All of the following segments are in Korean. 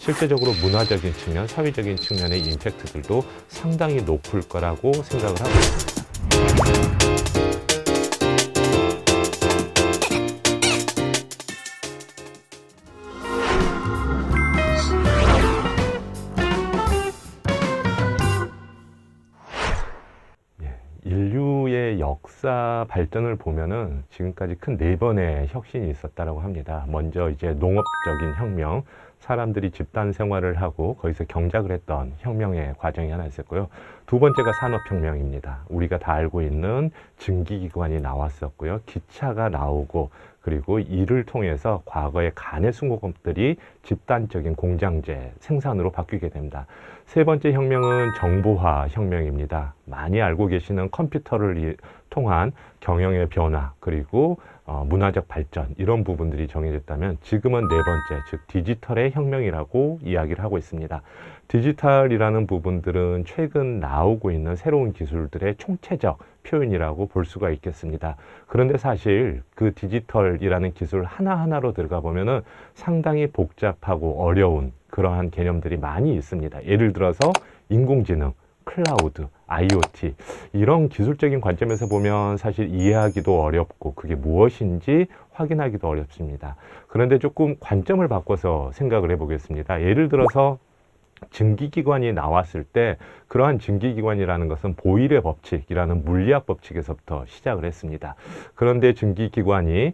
실제적으로 문화적인 측면, 사회적인 측면의 임팩트들도 상당히 높을 거라고 생각을 하고 있습니다. 인류의 역사 발전을 보면은 지금까지 큰 4번의 혁신이 있었다라고 합니다. 먼저 이제 농업적인 혁명, 사람들이 집단 생활을 하고 거기서 경작을 했던 혁명의 과정이 하나 있었고요. 두 번째가 산업혁명입니다. 우리가 다 알고 있는 증기기관이 나왔었고요. 기차가 나오고, 그리고 이를 통해서 과거의 간의 수공업들이 집단적인 공장제 생산으로 바뀌게 됩니다. 세 번째 혁명은 정보화 혁명입니다. 많이 알고 계시는 컴퓨터를 통한 경영의 변화, 그리고 문화적 발전, 이런 부분들이 정해졌다면 지금은 네 번째, 즉 디지털의 혁명이라고 이야기를 하고 있습니다. 디지털이라는 부분들은 최근 나오고 있는 새로운 기술들의 총체적 표현이라고 볼 수가 있겠습니다. 그런데 사실 그 디지털이라는 기술 하나하나로 들어가 보면은 상당히 복잡하고 어려운 그러한 개념들이 많이 있습니다. 예를 들어서 인공지능, 클라우드, IoT, 이런 기술적인 관점에서 보면 사실 이해하기도 어렵고 그게 무엇인지 확인하기도 어렵습니다. 그런데 조금 관점을 바꿔서 생각을 해보겠습니다. 예를 들어서 증기기관이 나왔을 때 그러한 증기기관이라는 것은 보일의 법칙이라는 물리학 법칙에서부터 시작을 했습니다. 그런데 증기기관이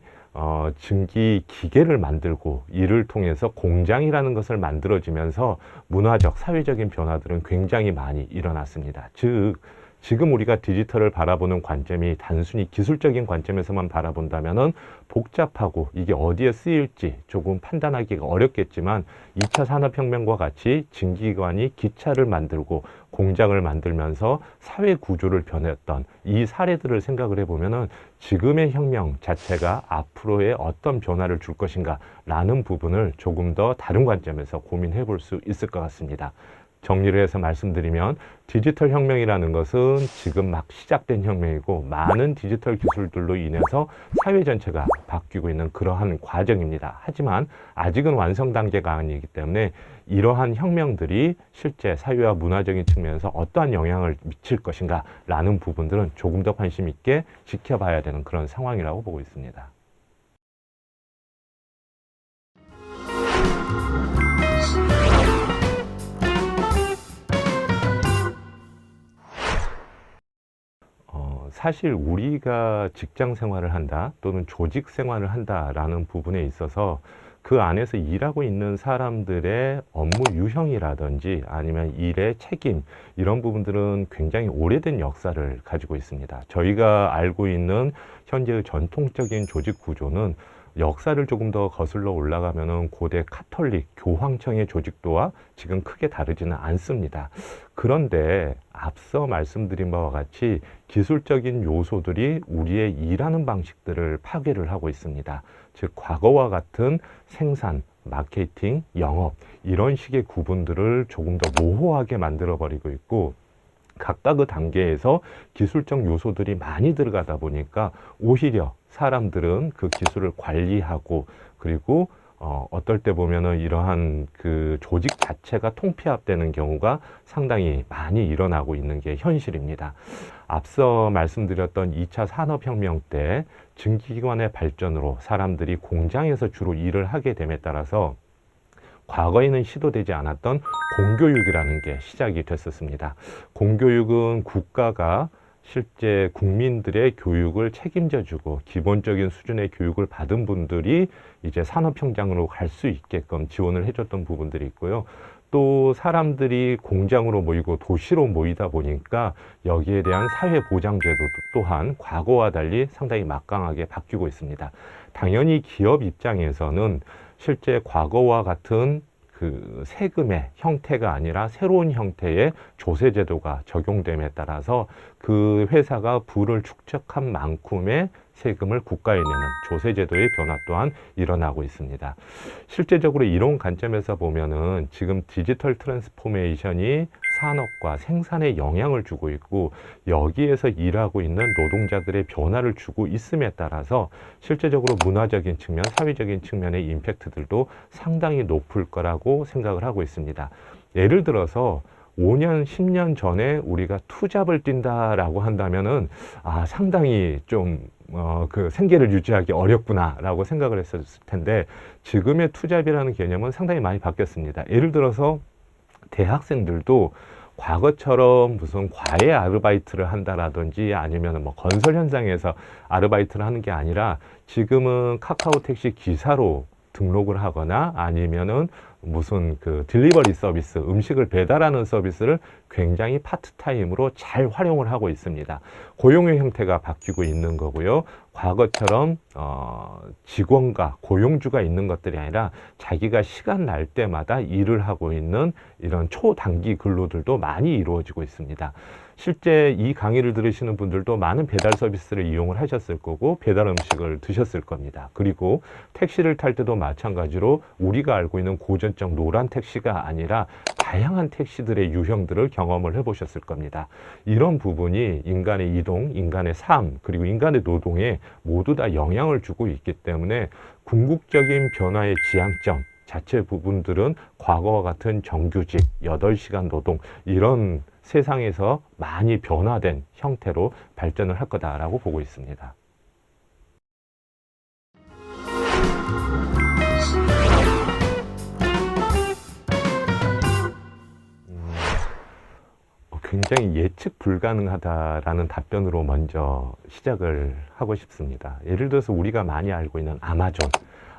증기 기계를 만들고 이를 통해서 공장이라는 것을 만들어지면서 문화적, 사회적인 변화들은 굉장히 많이 일어났습니다. 즉, 지금 우리가 디지털을 바라보는 관점이 단순히 기술적인 관점에서만 바라본다면은 복잡하고 이게 어디에 쓰일지 조금 판단하기가 어렵겠지만 2차 산업혁명과 같이 증기기관이 기차를 만들고 공장을 만들면서 사회 구조를 변했던 이 사례들을 생각을 해보면은 지금의 혁명 자체가 앞으로의 어떤 변화를 줄 것인가 라는 부분을 조금 더 다른 관점에서 고민해 볼 수 있을 것 같습니다. 정리를 해서 말씀드리면 디지털 혁명이라는 것은 지금 막 시작된 혁명이고 많은 디지털 기술들로 인해서 사회 전체가 바뀌고 있는 그러한 과정입니다. 하지만 아직은 완성 단계가 아니기 때문에 이러한 혁명들이 실제 사회와 문화적인 측면에서 어떠한 영향을 미칠 것인가 라는 부분들은 조금 더 관심 있게 지켜봐야 되는 그런 상황이라고 보고 있습니다. 사실 우리가 직장 생활을 한다 또는 조직 생활을 한다라는 부분에 있어서 그 안에서 일하고 있는 사람들의 업무 유형이라든지 아니면 일의 책임, 이런 부분들은 굉장히 오래된 역사를 가지고 있습니다. 저희가 알고 있는 현재의 전통적인 조직 구조는 역사를 조금 더 거슬러 올라가면은 고대 카톨릭 교황청의 조직도와 지금 크게 다르지는 않습니다. 그런데 앞서 말씀드린 바와 같이 기술적인 요소들이 우리의 일하는 방식들을 파괴를 하고 있습니다. 즉 과거와 같은 생산, 마케팅, 영업, 이런 식의 구분들을 조금 더 모호하게 만들어 버리고 있고, 각각의 단계에서 기술적 요소들이 많이 들어가다 보니까 오히려 사람들은 그 기술을 관리하고, 그리고 어떨 때 보면은 이러한 그 조직 자체가 통폐합되는 경우가 상당히 많이 일어나고 있는 게 현실입니다. 앞서 말씀드렸던 2차 산업혁명 때 증기기관의 발전으로 사람들이 공장에서 주로 일을 하게 됨에 따라서 과거에는 시도되지 않았던 공교육이라는 게 시작이 됐었습니다. 공교육은 국가가 실제 국민들의 교육을 책임져 주고 기본적인 수준의 교육을 받은 분들이 이제 산업 현장으로 갈 수 있게끔 지원을 해줬던 부분들이 있고요. 또 사람들이 공장으로 모이고 도시로 모이다 보니까 여기에 대한 사회보장제도 또한 과거와 달리 상당히 막강하게 바뀌고 있습니다. 당연히 기업 입장에서는 실제 과거와 같은 그 세금의 형태가 아니라 새로운 형태의 조세제도가 적용됨에 따라서 그 회사가 부를 축적한 만큼의 세금을 국가에 내는 조세제도의 변화 또한 일어나고 있습니다. 실제적으로 이런 관점에서 보면은 지금 디지털 트랜스포메이션이 산업과 생산에 영향을 주고 있고 여기에서 일하고 있는 노동자들의 변화를 주고 있음에 따라서 실제적으로 문화적인 측면, 사회적인 측면의 임팩트들도 상당히 높을 거라고 생각을 하고 있습니다. 예를 들어서 5년, 10년 전에 우리가 투잡을 뛴다라고 한다면은 상당히 좀 그 생계를 유지하기 어렵구나라고 생각을 했었을 텐데 지금의 투잡이라는 개념은 상당히 많이 바뀌었습니다. 예를 들어서 대학생들도 과거처럼 무슨 과외 아르바이트를 한다라든지 아니면 뭐 건설 현장에서 아르바이트를 하는 게 아니라 지금은 카카오 택시 기사로 등록을 하거나 아니면은 무슨 그 딜리버리 서비스, 음식을 배달하는 서비스를 굉장히 파트타임으로 잘 활용을 하고 있습니다. 고용의 형태가 바뀌고 있는 거고요. 과거처럼 직원과 고용주가 있는 것들이 아니라 자기가 시간 날 때마다 일을 하고 있는 이런 초단기 근로들도 많이 이루어지고 있습니다. 실제 이 강의를 들으시는 분들도 많은 배달 서비스를 이용을 하셨을 거고 배달 음식을 드셨을 겁니다. 그리고 택시를 탈 때도 마찬가지로 우리가 알고 있는 고전적 노란 택시가 아니라 다양한 택시들의 유형들을 경험을 해보셨을 겁니다. 이런 부분이 인간의 이동, 인간의 삶, 그리고 인간의 노동에 모두 다 영향을 주고 있기 때문에 궁극적인 변화의 지향점 자체 부분들은 과거와 같은 정규직, 8시간 노동 이런 세상에서 많이 변화된 형태로 발전을 할 거다라고 보고 있습니다. 굉장히 예측 불가능하다라는 답변으로 먼저 시작을 하고 싶습니다. 예를 들어서 우리가 많이 알고 있는 아마존.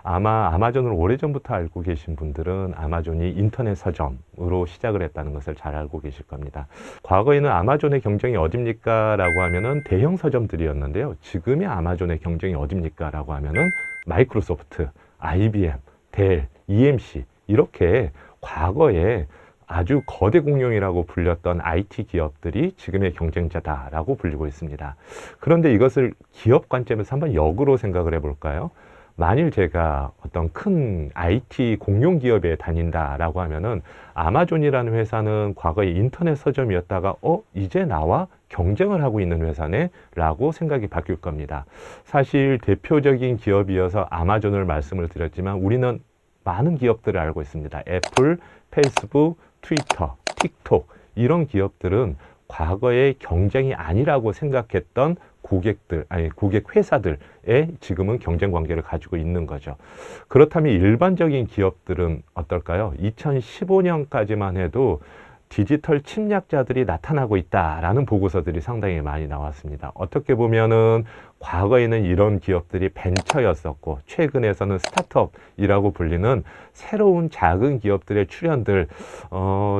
아마 아마존을 오래전부터 알고 계신 분들은 아마존이 인터넷 서점으로 시작을 했다는 것을 잘 알고 계실 겁니다. 과거에는 아마존의 경쟁이 어딥니까? 라고 하면은 대형 서점들이었는데요. 지금의 아마존의 경쟁이 어딥니까? 라고 하면은 마이크로소프트, IBM, 델, EMC 이렇게 과거에 아주 거대 공룡이라고 불렸던 IT 기업들이 지금의 경쟁자다라고 불리고 있습니다. 그런데 이것을 기업 관점에서 한번 역으로 생각을 해볼까요? 만일 제가 어떤 큰 IT 공룡 기업에 다닌다라고 하면은 아마존이라는 회사는 과거에 인터넷 서점이었다가 이제 나와 경쟁을 하고 있는 회사네 라고 생각이 바뀔 겁니다. 사실 대표적인 기업이어서 아마존을 말씀을 드렸지만 우리는 많은 기업들을 알고 있습니다. 애플, 페이스북, 트위터, 틱톡 이런 기업들은 과거의 경쟁이 아니라고 생각했던 고객 회사들에 지금은 경쟁 관계를 가지고 있는 거죠. 그렇다면 일반적인 기업들은 어떨까요? 2015년까지만 해도 디지털 침략자들이 나타나고 있다라는 보고서들이 상당히 많이 나왔습니다. 어떻게 보면은 과거에는 이런 기업들이 벤처였었고 최근에서는 스타트업이라고 불리는 새로운 작은 기업들의 출현들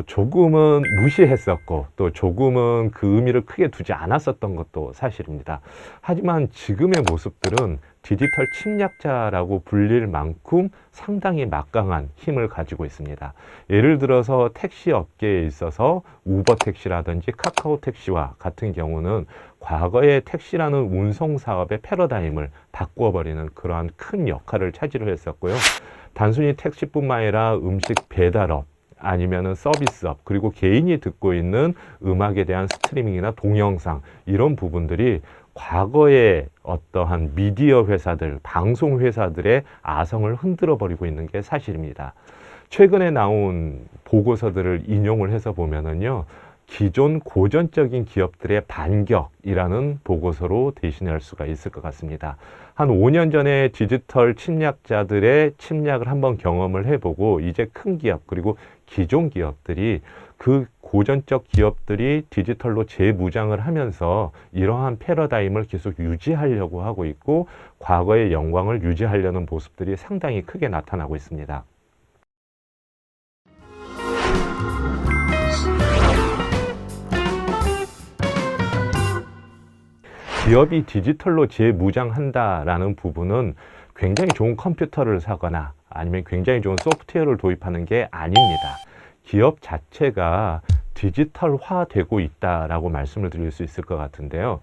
조금은 무시했었고 또 조금은 그 의미를 크게 두지 않았었던 것도 사실입니다. 하지만 지금의 모습들은 디지털 침략자라고 불릴 만큼 상당히 막강한 힘을 가지고 있습니다. 예를 들어서 택시 업계에 있어서 우버 택시라든지 카카오 택시와 같은 경우는 과거의 택시라는 운송 사업의 패러다임을 바꾸어버리는 그러한 큰 역할을 차지를 했었고요. 단순히 택시뿐만 아니라 음식 배달업, 아니면은 서비스업, 그리고 개인이 듣고 있는 음악에 대한 스트리밍이나 동영상 이런 부분들이 과거의 어떠한 미디어 회사들, 방송 회사들의 아성을 흔들어 버리고 있는 게 사실입니다. 최근에 나온 보고서들을 인용을 해서 보면은요, 기존 고전적인 기업들의 반격이라는 보고서로 대신할 수가 있을 것 같습니다. 한 5년 전에 디지털 침략자들의 침략을 한번 경험을 해보고 이제 큰 기업 그리고 기존 기업들이 그 고전적 기업들이 디지털로 재무장을 하면서 이러한 패러다임을 계속 유지하려고 하고 있고 과거의 영광을 유지하려는 모습들이 상당히 크게 나타나고 있습니다. 기업이 디지털로 재무장한다라는 부분은 굉장히 좋은 컴퓨터를 사거나 아니면 굉장히 좋은 소프트웨어를 도입하는 게 아닙니다. 기업 자체가 디지털화되고 있다라고 말씀을 드릴 수 있을 것 같은데요.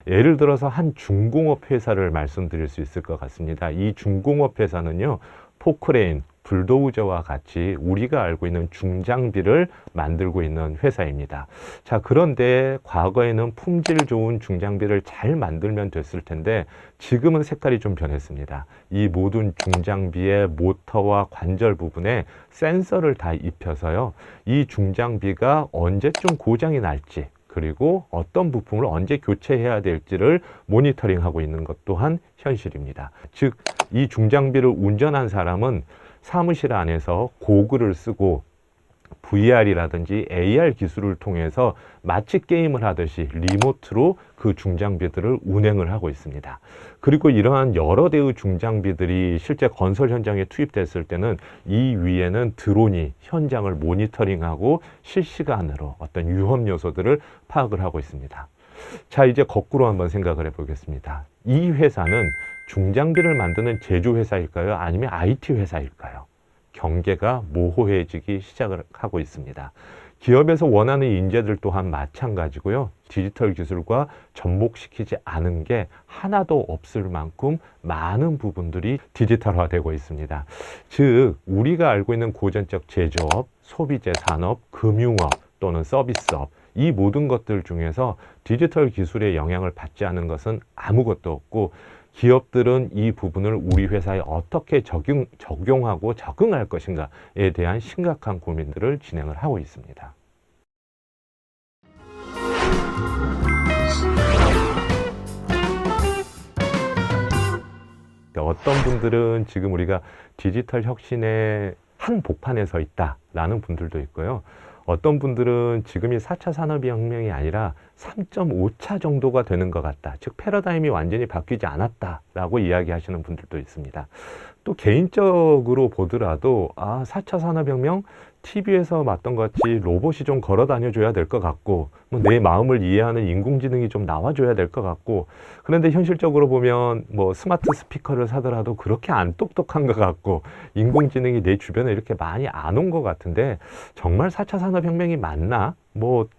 예를 들어서 한 중공업 회사를 말씀드릴 수 있을 것 같습니다. 이 중공업 회사는요, 포크레인, 불도우저와 같이 우리가 알고 있는 중장비를 만들고 있는 회사입니다. 자, 그런데 과거에는 품질 좋은 중장비를 잘 만들면 됐을 텐데 지금은 색깔이 좀 변했습니다. 이 모든 중장비의 모터와 관절 부분에 센서를 다 입혀서요, 이 중장비가 언제쯤 고장이 날지, 그리고 어떤 부품을 언제 교체해야 될지를 모니터링하고 있는 것 또한 현실입니다. 즉, 이 중장비를 운전한 사람은 사무실 안에서 고글을 쓰고 VR이라든지 AR 기술을 통해서 마치 게임을 하듯이 리모트로 그 중장비들을 운행을 하고 있습니다. 그리고 이러한 여러 대의 중장비들이 실제 건설 현장에 투입됐을 때는 이 위에는 드론이 현장을 모니터링하고 실시간으로 어떤 위험 요소들을 파악을 하고 있습니다. 자, 이제 거꾸로 한번 생각을 해보겠습니다. 이 회사는 중장비를 만드는 제조회사일까요? 아니면 IT 회사일까요? 경계가 모호해지기 시작을 하고 있습니다. 기업에서 원하는 인재들 또한 마찬가지고요. 디지털 기술과 접목시키지 않은 게 하나도 없을 만큼 많은 부분들이 디지털화되고 있습니다. 즉, 우리가 알고 있는 고전적 제조업, 소비재 산업, 금융업 또는 서비스업, 이 모든 것들 중에서 디지털 기술의 영향을 받지 않은 것은 아무것도 없고, 기업들은 이 부분을 우리 회사에 어떻게 적용하고 적응할 것인가에 대한 심각한 고민들을 진행을 하고 있습니다. 어떤 분들은 지금 우리가 디지털 혁신의 한복판에 서 있다라는 분들도 있고요. 어떤 분들은 지금이 4차 산업혁명이 아니라 3.5차 정도가 되는 것 같다. 즉, 패러다임이 완전히 바뀌지 않았다라고 이야기하시는 분들도 있습니다. 또 개인적으로 보더라도 4차 산업혁명 TV에서 봤던 것 같이 로봇이 좀 걸어 다녀줘야 될 것 같고, 내 마음을 이해하는 인공지능이 좀 나와줘야 될 것 같고, 그런데 현실적으로 보면 스마트 스피커를 사더라도 그렇게 안 똑똑한 것 같고, 인공지능이 내 주변에 이렇게 많이 안 온 것 같은데, 정말 4차 산업혁명이 맞나?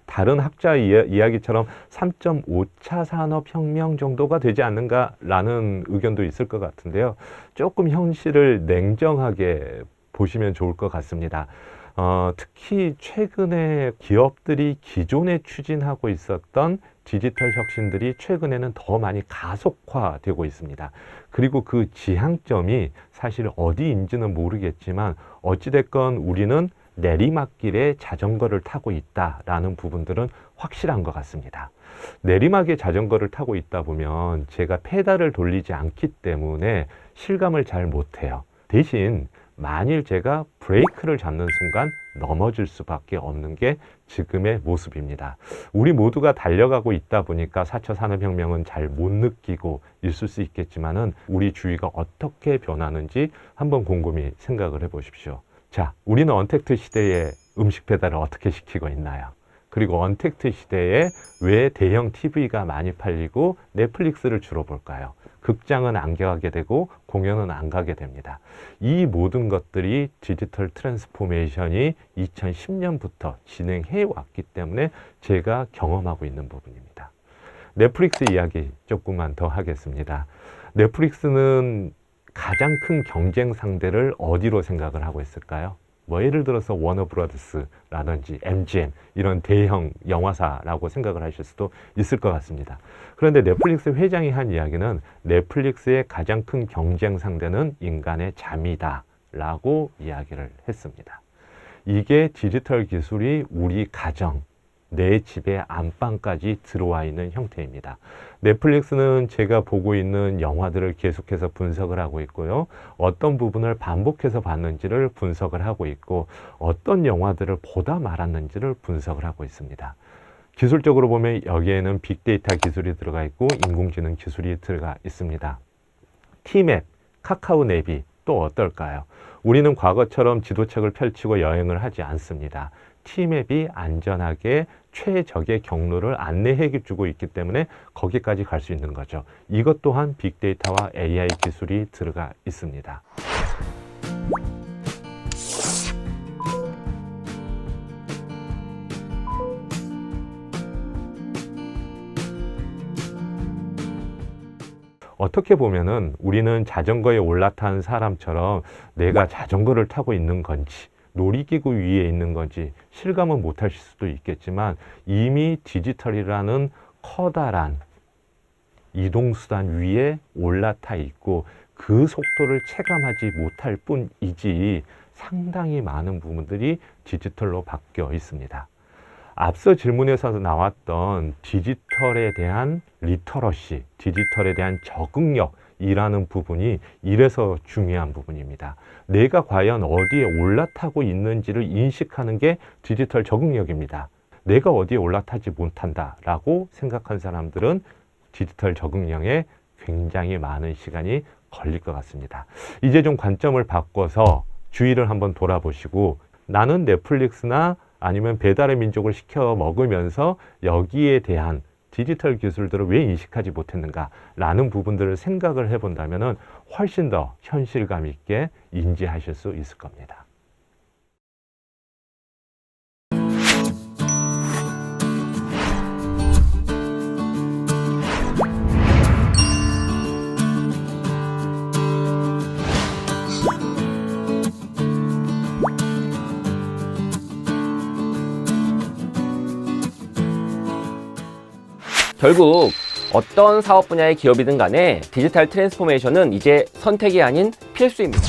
다른 학자 이야기처럼 3.5차 산업혁명 정도가 되지 않는가라는 의견도 있을 것 같은데요. 조금 현실을 냉정하게 보시면 좋을 것 같습니다. 특히 최근에 기업들이 기존에 추진하고 있었던 디지털 혁신들이 최근에는 더 많이 가속화되고 있습니다. 그리고 그 지향점이 사실 어디인지는 모르겠지만 어찌됐건 우리는 내리막길에 자전거를 타고 있다라는 부분들은 확실한 것 같습니다. 내리막에 자전거를 타고 있다 보면 제가 페달을 돌리지 않기 때문에 실감을 잘 못해요. 대신 만일 제가 브레이크를 잡는 순간 넘어질 수밖에 없는 게 지금의 모습입니다. 우리 모두가 달려가고 있다 보니까 4차 산업혁명은 잘 못 느끼고 있을 수 있겠지만은 우리 주위가 어떻게 변하는지 한번 곰곰이 생각을 해보십시오. 자, 우리는 언택트 시대에 음식 배달을 어떻게 시키고 있나요? 그리고 언택트 시대에 왜 대형 TV가 많이 팔리고 넷플릭스를 주로 볼까요? 극장은 안 가게 되고 공연은 안 가게 됩니다. 이 모든 것들이 디지털 트랜스포메이션이 2010년부터 진행해 왔기 때문에 제가 경험하고 있는 부분입니다. 넷플릭스 이야기 조금만 더 하겠습니다. 넷플릭스는 가장 큰 경쟁 상대를 어디로 생각을 하고 있을까요? 예를 들어서 워너브라더스라든지 MGM 이런 대형 영화사라고 생각을 하실 수도 있을 것 같습니다. 그런데 넷플릭스 회장이 한 이야기는 넷플릭스의 가장 큰 경쟁 상대는 인간의 잠이다 라고 이야기를 했습니다. 이게 디지털 기술이 우리 가정, 내 집의 안방까지 들어와 있는 형태입니다. 넷플릭스는 제가 보고 있는 영화들을 계속해서 분석을 하고 있고요. 어떤 부분을 반복해서 봤는지를 분석을 하고 있고, 어떤 영화들을 보다 말았는지를 분석을 하고 있습니다. 기술적으로 보면 여기에는 빅데이터 기술이 들어가 있고 인공지능 기술이 들어가 있습니다. 티맵, 카카오 내비 또 어떨까요? 우리는 과거처럼 지도책을 펼치고 여행을 하지 않습니다. 티맵이 안전하게 최적의 경로를 안내해 주고 있기 때문에 거기까지 갈 수 있는 거죠. 이것 또한 빅데이터와 AI 기술이 들어가 있습니다. 어떻게 보면은 우리는 자전거에 올라탄 사람처럼 내가 자전거를 타고 있는 건지 놀이기구 위에 있는 건지 실감은 못할 수도 있겠지만 이미 디지털이라는 커다란 이동수단 위에 올라타 있고 그 속도를 체감하지 못할 뿐이지 상당히 많은 부분들이 디지털로 바뀌어 있습니다. 앞서 질문에서 나왔던 디지털에 대한 리터러시, 디지털에 대한 적응력이라는 부분이 이래서 중요한 부분입니다. 내가 과연 어디에 올라타고 있는지를 인식하는 게 디지털 적응력입니다. 내가 어디에 올라타지 못한다라고 생각한 사람들은 디지털 적응력에 굉장히 많은 시간이 걸릴 것 같습니다. 이제 좀 관점을 바꿔서 주위를 한번 돌아보시고 나는 넷플릭스나 아니면 배달의 민족을 시켜 먹으면서 여기에 대한 디지털 기술들을 왜 인식하지 못했는가 라는 부분들을 생각을 해본다면 훨씬 더 현실감 있게 인지하실 수 있을 겁니다. 결국 어떤 사업 분야의 기업이든 간에 디지털 트랜스포메이션은 이제 선택이 아닌 필수입니다.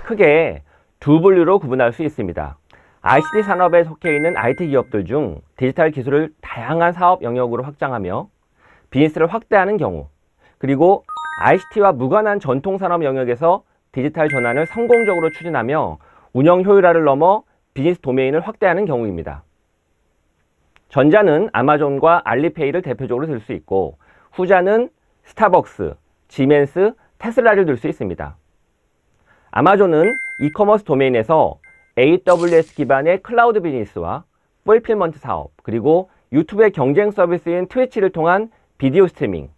크게 두 분류로 구분할 수 있습니다. ICT 산업에 속해 있는 IT 기업들 중 디지털 기술을 다양한 사업 영역으로 확장하며 비즈니스를 확대하는 경우, 그리고 ICT와 무관한 전통 산업 영역에서 디지털 전환을 성공적으로 추진하며 운영 효율화를 넘어 비즈니스 도메인을 확대하는 경우입니다. 전자는 아마존과 알리페이를 대표적으로 들 수 있고, 후자는 스타벅스, 지멘스, 테슬라를 들 수 있습니다. 아마존은 이커머스 도메인에서 AWS 기반의 클라우드 비즈니스와 풀필먼트 사업, 그리고 유튜브의 경쟁 서비스인 트위치를 통한 비디오 스트리밍,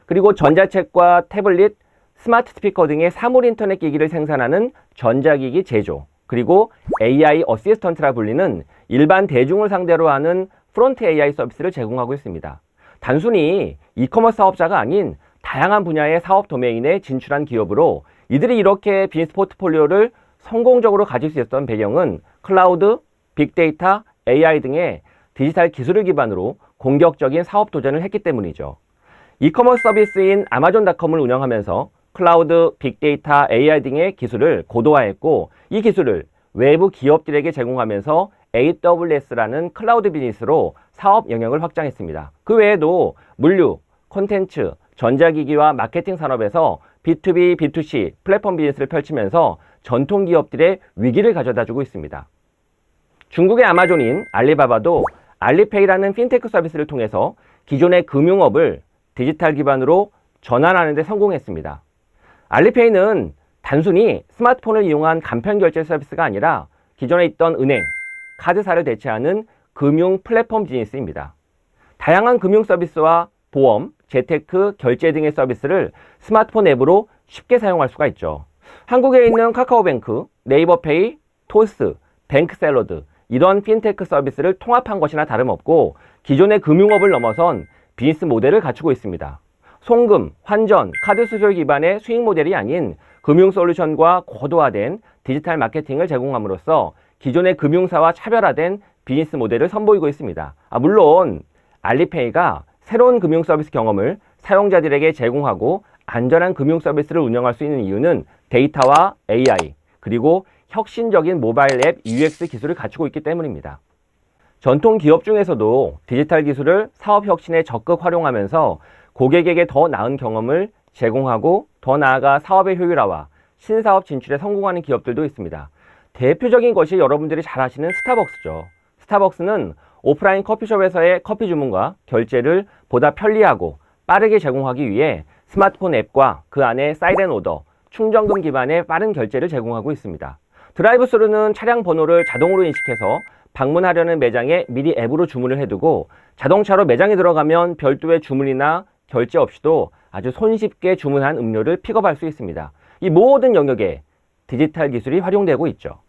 그리고 전자책과 태블릿, 스마트 스피커 등의 사물 인터넷 기기를 생산하는 전자기기 제조, 그리고 AI 어시스턴트라 불리는 일반 대중을 상대로 하는 프론트 AI 서비스를 제공하고 있습니다. 단순히 이커머스 사업자가 아닌 다양한 분야의 사업 도메인에 진출한 기업으로 이들이 이렇게 비즈니스 포트폴리오를 성공적으로 가질 수 있었던 배경은 클라우드, 빅데이터, AI 등의 디지털 기술을 기반으로 공격적인 사업 도전을 했기 때문이죠. 이커머스 서비스인 아마존닷컴을 운영하면서 클라우드, 빅데이터, AI 등의 기술을 고도화했고, 이 기술을 외부 기업들에게 제공하면서 AWS라는 클라우드 비즈니스로 사업 영역을 확장했습니다. 그 외에도 물류, 콘텐츠, 전자기기와 마케팅 산업에서 B2B, B2C 플랫폼 비즈니스를 펼치면서 전통 기업들의 위기를 가져다주고 있습니다. 중국의 아마존인 알리바바도 알리페이라는 핀테크 서비스를 통해서 기존의 금융업을 디지털 기반으로 전환하는 데 성공했습니다. 알리페이는 단순히 스마트폰을 이용한 간편 결제 서비스가 아니라 기존에 있던 은행, 카드사를 대체하는 금융 플랫폼 비즈니스입니다. 다양한 금융 서비스와 보험, 재테크, 결제 등의 서비스를 스마트폰 앱으로 쉽게 사용할 수가 있죠. 한국에 있는 카카오뱅크, 네이버페이, 토스, 뱅크샐러드 이런 핀테크 서비스를 통합한 것이나 다름없고 기존의 금융업을 넘어선 비즈니스 모델을 갖추고 있습니다. 송금, 환전, 카드 수수료 기반의 수익 모델이 아닌 금융 솔루션과 고도화된 디지털 마케팅을 제공함으로써 기존의 금융사와 차별화된 비즈니스 모델을 선보이고 있습니다. 물론 알리페이가 새로운 금융 서비스 경험을 사용자들에게 제공하고 안전한 금융 서비스를 운영할 수 있는 이유는 데이터와 AI, 그리고 혁신적인 모바일 앱 UX 기술을 갖추고 있기 때문입니다. 전통 기업 중에서도 디지털 기술을 사업 혁신에 적극 활용하면서 고객에게 더 나은 경험을 제공하고 더 나아가 사업의 효율화와 신사업 진출에 성공하는 기업들도 있습니다. 대표적인 것이 여러분들이 잘 아시는 스타벅스죠. 스타벅스는 오프라인 커피숍에서의 커피 주문과 결제를 보다 편리하고 빠르게 제공하기 위해 스마트폰 앱과 그 안에 사이렌 오더, 충전금 기반의 빠른 결제를 제공하고 있습니다. 드라이브스루는 차량 번호를 자동으로 인식해서 방문하려는 매장에 미리 앱으로 주문을 해두고 자동차로 매장에 들어가면 별도의 주문이나 결제 없이도 아주 손쉽게 주문한 음료를 픽업할 수 있습니다. 이 모든 영역에 디지털 기술이 활용되고 있죠.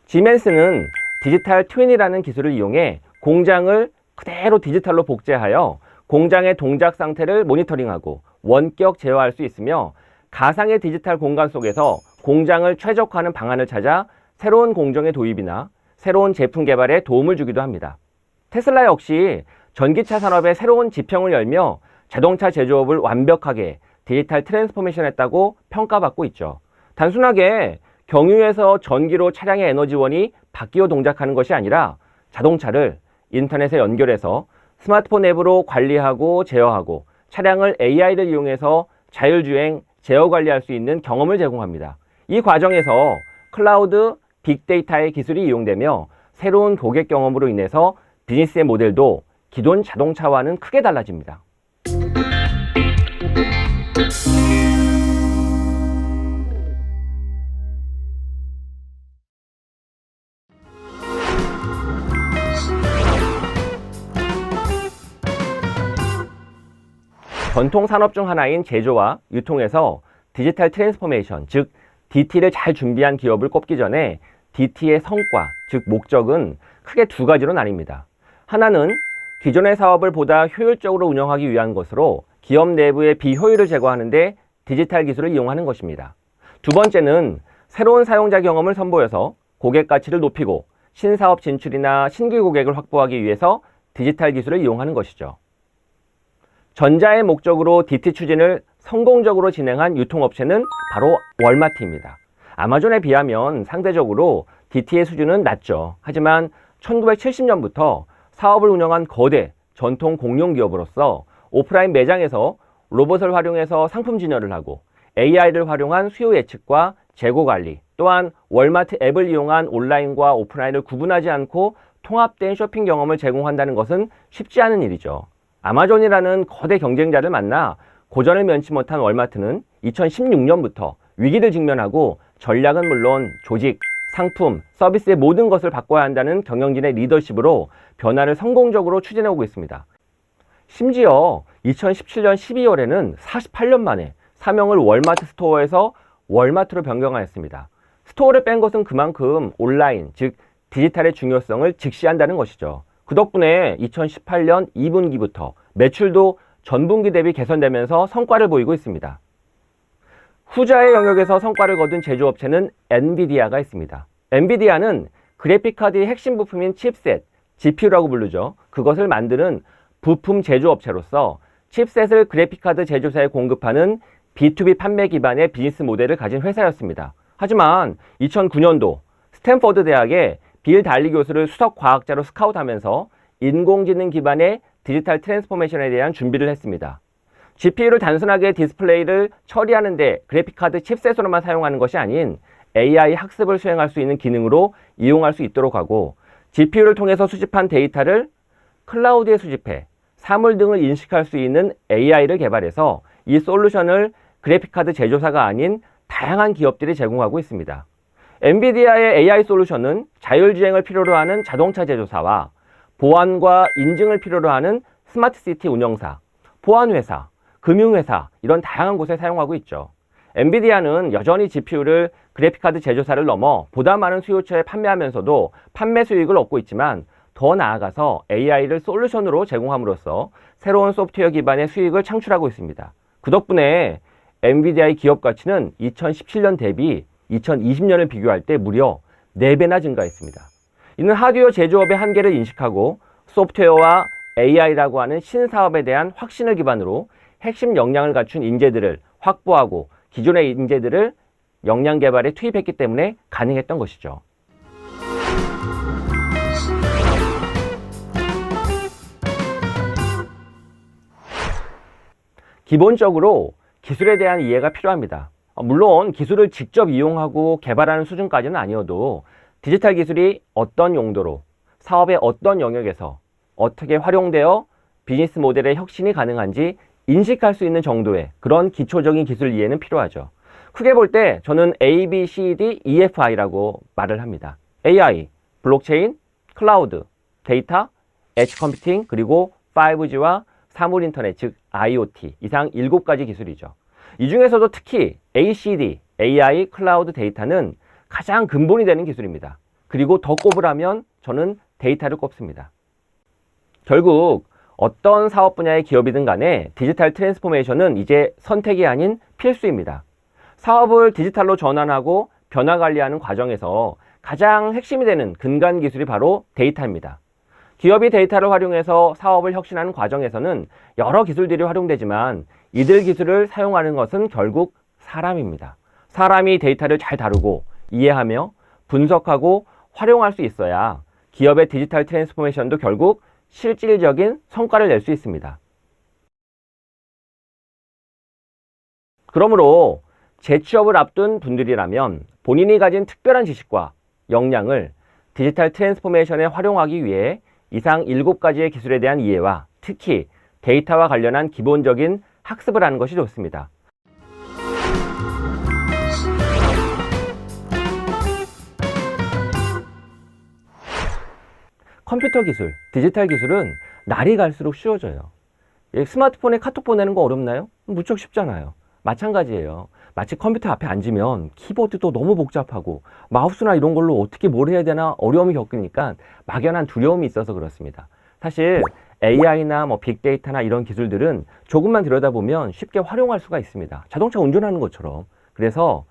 지멘스는 디지털 트윈이라는 기술을 이용해 공장을 그대로 디지털로 복제하여 공장의 동작 상태를 모니터링하고 원격 제어할 수 있으며 가상의 디지털 공간 속에서 공장을 최적화하는 방안을 찾아 새로운 공정의 도입이나 새로운 제품 개발에 도움을 주기도 합니다. 테슬라 역시 전기차 산업에 새로운 지평을 열며 자동차 제조업을 완벽하게 디지털 트랜스포메이션 했다고 평가받고 있죠. 단순하게 경유에서 전기로 차량의 에너지원이 바뀌어 동작하는 것이 아니라 자동차를 인터넷에 연결해서 스마트폰 앱으로 관리하고 제어하고 차량을 AI를 이용해서 자율주행, 제어 관리할 수 있는 경험을 제공합니다. 이 과정에서 클라우드, 빅데이터의 기술이 이용되며 새로운 고객 경험으로 인해서 비즈니스의 모델도 기존 자동차와는 크게 달라집니다. 전통 산업 중 하나인 제조와 유통에서 디지털 트랜스포메이션, 즉 DT를 잘 준비한 기업을 꼽기 전에 DT의 성과, 즉 목적은 크게 두 가지로 나뉩니다. 하나는 기존의 사업을 보다 효율적으로 운영하기 위한 것으로 기업 내부의 비효율을 제거하는 데 디지털 기술을 이용하는 것입니다. 두 번째는 새로운 사용자 경험을 선보여서 고객 가치를 높이고 신사업 진출이나 신규 고객을 확보하기 위해서 디지털 기술을 이용하는 것이죠. 전자의 목적으로 DT 추진을 성공적으로 진행한 유통업체는 바로 월마트입니다. 아마존에 비하면 상대적으로 DT의 수준은 낮죠. 하지만 1970년부터 사업을 운영한 거대 전통 공룡 기업으로서 오프라인 매장에서 로봇을 활용해서 상품 진열을 하고 AI를 활용한 수요 예측과 재고 관리, 또한 월마트 앱을 이용한 온라인과 오프라인을 구분하지 않고 통합된 쇼핑 경험을 제공한다는 것은 쉽지 않은 일이죠. 아마존이라는 거대 경쟁자를 만나 고전을 면치 못한 월마트는 2016년부터 위기를 직면하고 전략은 물론 조직, 상품, 서비스의 모든 것을 바꿔야 한다는 경영진의 리더십으로 변화를 성공적으로 추진해오고 있습니다. 심지어 2017년 12월에는 48년 만에 사명을 월마트 스토어에서 월마트로 변경하였습니다. 스토어를 뺀 것은 그만큼 온라인, 즉 디지털의 중요성을 직시한다는 것이죠. 그 덕분에 2018년 2분기부터 매출도 전분기 대비 개선되면서 성과를 보이고 있습니다. 후자의 영역에서 성과를 거둔 제조업체는 엔비디아가 있습니다. 엔비디아는 그래픽카드의 핵심 부품인 칩셋, GPU라고 부르죠. 그것을 만드는 부품 제조업체로서 칩셋을 그래픽카드 제조사에 공급하는 B2B 판매 기반의 비즈니스 모델을 가진 회사였습니다. 하지만 2009년도 스탠퍼드 대학의 빌 달리 교수를 수석 과학자로 스카웃하면서 인공지능 기반의 디지털 트랜스포메이션에 대한 준비를 했습니다. GPU를 단순하게 디스플레이를 처리하는 데 그래픽카드 칩셋으로만 사용하는 것이 아닌 AI 학습을 수행할 수 있는 기능으로 이용할 수 있도록 하고 GPU를 통해서 수집한 데이터를 클라우드에 수집해 사물 등을 인식할 수 있는 AI를 개발해서 이 솔루션을 그래픽카드 제조사가 아닌 다양한 기업들이 제공하고 있습니다. 엔비디아의 AI 솔루션은 자율주행을 필요로 하는 자동차 제조사와 보안과 인증을 필요로 하는 스마트시티 운영사, 보안회사, 금융회사 이런 다양한 곳에 사용하고 있죠. 엔비디아는 여전히 GPU를 그래픽카드 제조사를 넘어 보다 많은 수요처에 판매하면서도 판매 수익을 얻고 있지만 더 나아가서 AI를 솔루션으로 제공함으로써 새로운 소프트웨어 기반의 수익을 창출하고 있습니다. 그 덕분에 엔비디아의 기업 가치는 2017년 대비 2020년을 비교할 때 무려 4배나 증가했습니다. 이는 하드웨어 제조업의 한계를 인식하고 소프트웨어와 AI라고 하는 신사업에 대한 확신을 기반으로 핵심 역량을 갖춘 인재들을 확보하고 기존의 인재들을 역량 개발에 투입했기 때문에 가능했던 것이죠. 기본적으로 기술에 대한 이해가 필요합니다. 물론 기술을 직접 이용하고 개발하는 수준까지는 아니어도 디지털 기술이 어떤 용도로 사업의 어떤 영역에서 어떻게 활용되어 비즈니스 모델의 혁신이 가능한지 인식할 수 있는 정도의 그런 기초적인 기술 이해는 필요하죠. 크게 볼 때 저는 A, B, C, D, EFI라고 말을 합니다. AI, 블록체인, 클라우드, 데이터, 엣지 컴퓨팅, 그리고 5G와 사물 인터넷, 즉 IoT 이상 7가지 기술이죠. 이 중에서도 특히 ACD, AI 클라우드 데이터는 가장 근본이 되는 기술입니다. 그리고 더 꼽으라면 저는 데이터를 꼽습니다. 결국 어떤 사업 분야의 기업이든 간에 디지털 트랜스포메이션은 이제 선택이 아닌 필수입니다. 사업을 디지털로 전환하고 변화 관리하는 과정에서 가장 핵심이 되는 근간 기술이 바로 데이터입니다. 기업이 데이터를 활용해서 사업을 혁신하는 과정에서는 여러 기술들이 활용되지만 이들 기술을 사용하는 것은 결국 사람입니다. 사람이 데이터를 잘 다루고 이해하며 분석하고 활용할 수 있어야 기업의 디지털 트랜스포메이션도 결국 실질적인 성과를 낼 수 있습니다. 그러므로 재취업을 앞둔 분들이라면 본인이 가진 특별한 지식과 역량을 디지털 트랜스포메이션에 활용하기 위해 이상 7가지의 기술에 대한 이해와 특히 데이터와 관련한 기본적인 학습을 하는 것이 좋습니다. 컴퓨터 기술, 디지털 기술은 날이 갈수록 쉬워져요. 스마트폰에 카톡 보내는 거 어렵나요? 무척 쉽잖아요. 마찬가지예요. 마치 컴퓨터 앞에 앉으면 키보드도 너무 복잡하고 마우스나 이런 걸로 어떻게 뭘 해야 되나 어려움이 겪으니까 막연한 두려움이 있어서 그렇습니다. 사실 AI나 빅데이터나 이런 기술들은 조금만 들여다보면 쉽게 활용할 수가 있습니다. 자동차 운전하는 것처럼. 그래서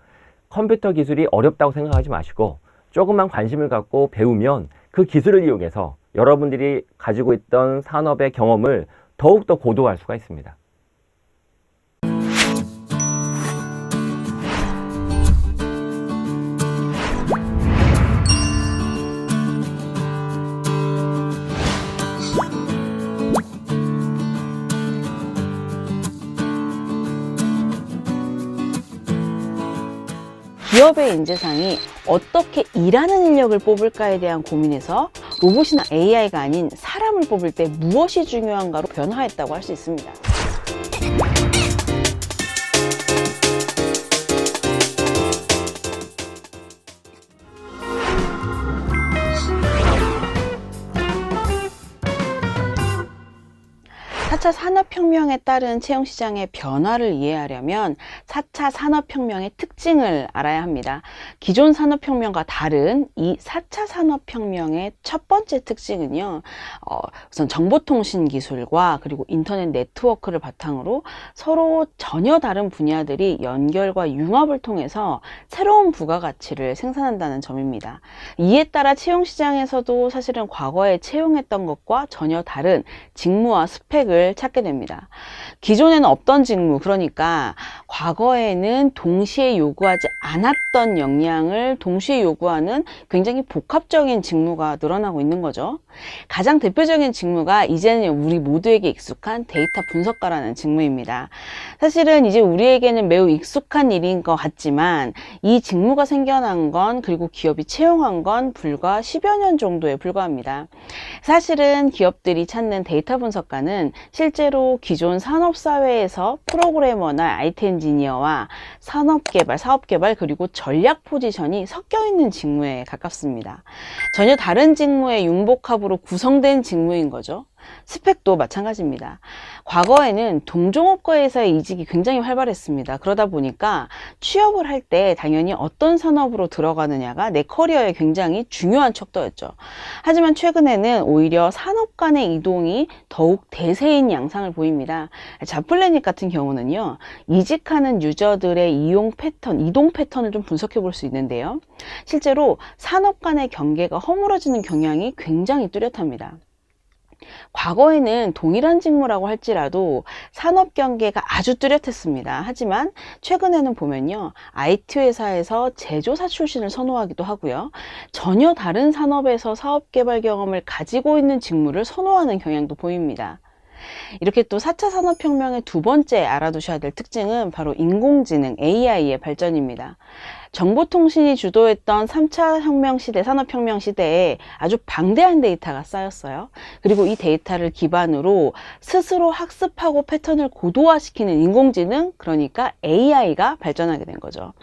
컴퓨터 기술이 어렵다고 생각하지 마시고 조금만 관심을 갖고 배우면 그 기술을 이용해서 여러분들이 가지고 있던 산업의 경험을 더욱더 고도화할 수가 있습니다. 기업의 인재상이 어떻게 일하는 인력을 뽑을까에 대한 고민에서 로봇이나 AI가 아닌 사람을 뽑을 때 무엇이 중요한가로 변화했다고 할 수 있습니다. (4차) 산업혁명에 따른 채용시장의 변화를 이해하려면 4차 산업혁명의 특징을 알아야 합니다. 기존 산업혁명과 다른 이 4차 산업혁명의 첫 번째 특징은요, 우선 정보통신 기술과 그리고 인터넷 네트워크를 바탕으로 서로 전혀 다른 분야들이 연결과 융합을 통해서 새로운 부가가치를 생산한다는 점입니다. 이에 따라 채용시장에서도 사실은 과거에 채용했던 것과 전혀 다른 직무와 스펙을 찾게 됩니다. 기존에는 없던 직무, 그러니까 과거에는 동시에 요구하지 않았던 역량을 동시에 요구하는 굉장히 복합적인 직무가 늘어나고 있는 거죠. 가장 대표적인 직무가 이제는 우리 모두에게 익숙한 데이터 분석가라는 직무입니다. 사실은 이제 우리에게는 매우 익숙한 일인 것 같지만 이 직무가 생겨난 건, 그리고 기업이 채용한 건 불과 10여 년 정도에 불과합니다. 사실은 기업들이 찾는 데이터 분석가는 실제로 기존 산업사회에서 프로그래머나 IT 엔지니어와 산업개발, 사업개발, 그리고 전략 포지션이 섞여 있는 직무에 가깝습니다. 전혀 다른 직무의 융복합으로 구성된 직무인 거죠. 스펙도 마찬가지입니다. 과거에는 동종업과에서의 이직이 굉장히 활발했습니다. 그러다 보니까 취업을 할 때 당연히 어떤 산업으로 들어가느냐가 내 커리어에 굉장히 중요한 척도였죠. 하지만 최근에는 오히려 산업 간의 이동이 더욱 대세인 양상을 보입니다. 자플래닛 같은 경우는요, 이직하는 유저들의 이동 패턴을 좀 분석해 볼 수 있는데요. 실제로 산업 간의 경계가 허물어지는 경향이 굉장히 뚜렷합니다. 과거에는 동일한 직무라고 할지라도 산업 경계가 아주 뚜렷했습니다. 하지만 최근에는 보면요, IT 회사에서 제조사 출신을 선호하기도 하고요, 전혀 다른 산업에서 사업 개발 경험을 가지고 있는 직무를 선호하는 경향도 보입니다. 이렇게 또 4차 산업혁명의 두 번째 알아두셔야 될 특징은 바로 인공지능 AI의 발전입니다. 정보통신이 주도했던 3차 혁명 시대, 산업혁명 시대에 아주 방대한 데이터가 쌓였어요. 그리고 이 데이터를 기반으로 스스로 학습하고 패턴을 고도화시키는 인공지능, 그러니까 AI가 발전하게 된 거죠.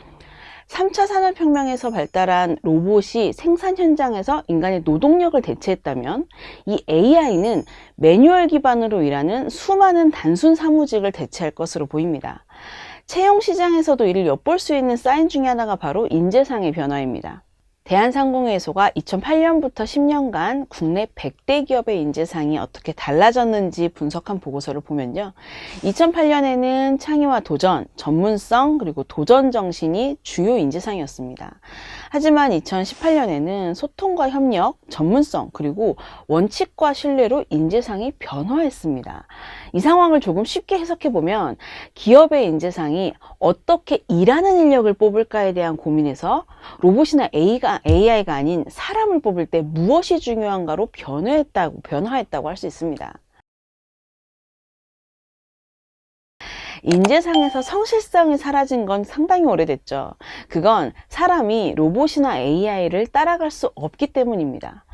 3차 산업혁명에서 발달한 로봇이 생산 현장에서 인간의 노동력을 대체했다면 이 AI는 매뉴얼 기반으로 일하는 수많은 단순 사무직을 대체할 것으로 보입니다. 채용 시장에서도 이를 엿볼 수 있는 사인 중에 하나가 바로 인재상의 변화입니다. 대한상공회의소가 2008년부터 10년간 국내 100대 기업의 인재상이 어떻게 달라졌는지 분석한 보고서를 보면요. 2008년에는 창의와 도전, 전문성, 그리고 도전 정신이 주요 인재상이었습니다. 하지만 2018년에는 소통과 협력, 전문성, 그리고 원칙과 신뢰로 인재상이 변화했습니다. 이 상황을 조금 쉽게 해석해 보면 기업의 인재상이 어떻게 일하는 인력을 뽑을까에 대한 고민에서 로봇이나 AI가 아닌 사람을 뽑을 때 무엇이 중요한가로 변화했다고 할 수 있습니다. 인재상에서 성실성이 사라진 건 상당히 오래됐죠. 그건 사람이 로봇이나 AI를 따라갈 수 없기 때문입니다.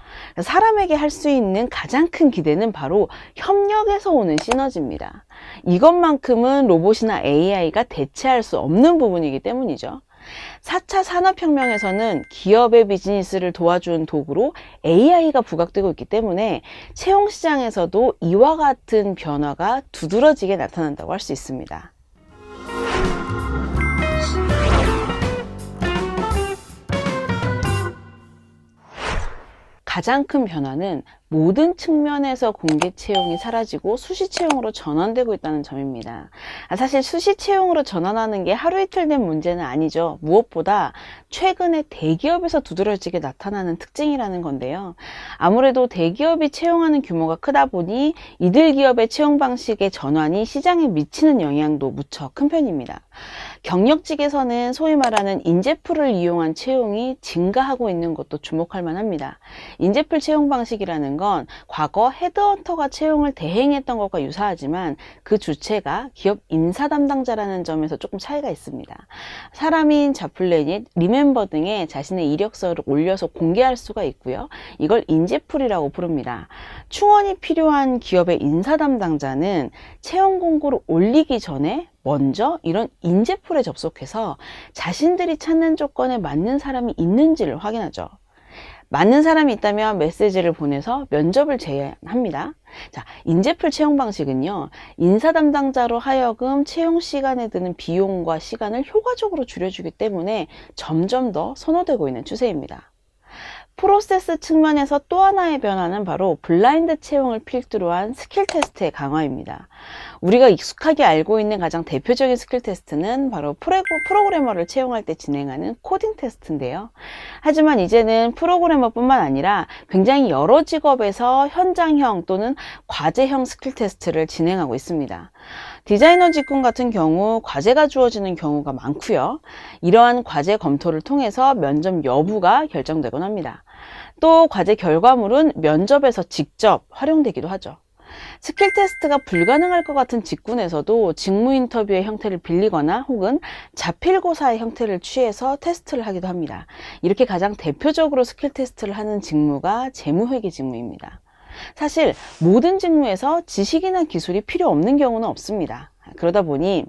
사람에게 할 수 있는 가장 큰 기대는 바로 협력에서 오는 시너지입니다. 이것만큼은 로봇이나 AI가 대체할 수 없는 부분이기 때문이죠. 4차 산업혁명에서는 기업의 비즈니스를 도와주는 도구로 AI가 부각되고 있기 때문에 채용 시장에서도 이와 같은 변화가 두드러지게 나타난다고 할 수 있습니다. 가장 큰 변화는 모든 측면에서 공개 채용이 사라지고 수시 채용으로 전환되고 있다는 점입니다. 사실 수시 채용으로 전환하는 게 하루 이틀 된 문제는 아니죠. 무엇보다 최근에 대기업에서 두드러지게 나타나는 특징이라는 건데요. 아무래도 대기업이 채용하는 규모가 크다 보니 이들 기업의 채용 방식의 전환이 시장에 미치는 영향도 무척 큰 편입니다. 경력직에서는 소위 말하는 인재풀을 이용한 채용이 증가하고 있는 것도 주목할 만합니다. 인재풀 채용 방식이라는 건 과거 헤드헌터가 채용을 대행했던 것과 유사하지만 그 주체가 기업 인사 담당자라는 점에서 조금 차이가 있습니다. 사람인 자플래닛, 리멤버 등의 자신의 이력서를 올려서 공개할 수가 있고요. 이걸 인재풀이라고 부릅니다. 충원이 필요한 기업의 인사 담당자는 채용 공고를 올리기 전에 먼저 이런 인재풀에 접속해서 자신들이 찾는 조건에 맞는 사람이 있는지를 확인하죠. 맞는 사람이 있다면 메시지를 보내서 면접을 제안합니다. 자, 인재풀 채용 방식은요, 인사 담당자로 하여금 채용 시간에 드는 비용과 시간을 효과적으로 줄여주기 때문에 점점 더 선호되고 있는 추세입니다. 프로세스 측면에서 또 하나의 변화는 바로 블라인드 채용을 필두로 한 스킬 테스트의 강화입니다. 우리가 익숙하게 알고 있는 가장 대표적인 스킬 테스트는 바로 프로그래머를 채용할 때 진행하는 코딩 테스트인데요. 하지만 이제는 프로그래머뿐만 아니라 굉장히 여러 직업에서 현장형 또는 과제형 스킬 테스트를 진행하고 있습니다. 디자이너 직군 같은 경우 과제가 주어지는 경우가 많고요. 이러한 과제 검토를 통해서 면접 여부가 결정되곤 합니다. 또 과제 결과물은 면접에서 직접 활용되기도 하죠. 스킬 테스트가 불가능할 것 같은 직군에서도 직무 인터뷰의 형태를 빌리거나 혹은 자필고사의 형태를 취해서 테스트를 하기도 합니다. 이렇게 가장 대표적으로 스킬 테스트를 하는 직무가 재무회계 직무입니다. 사실 모든 직무에서 지식이나 기술이 필요 없는 경우는 없습니다. 그러다 보니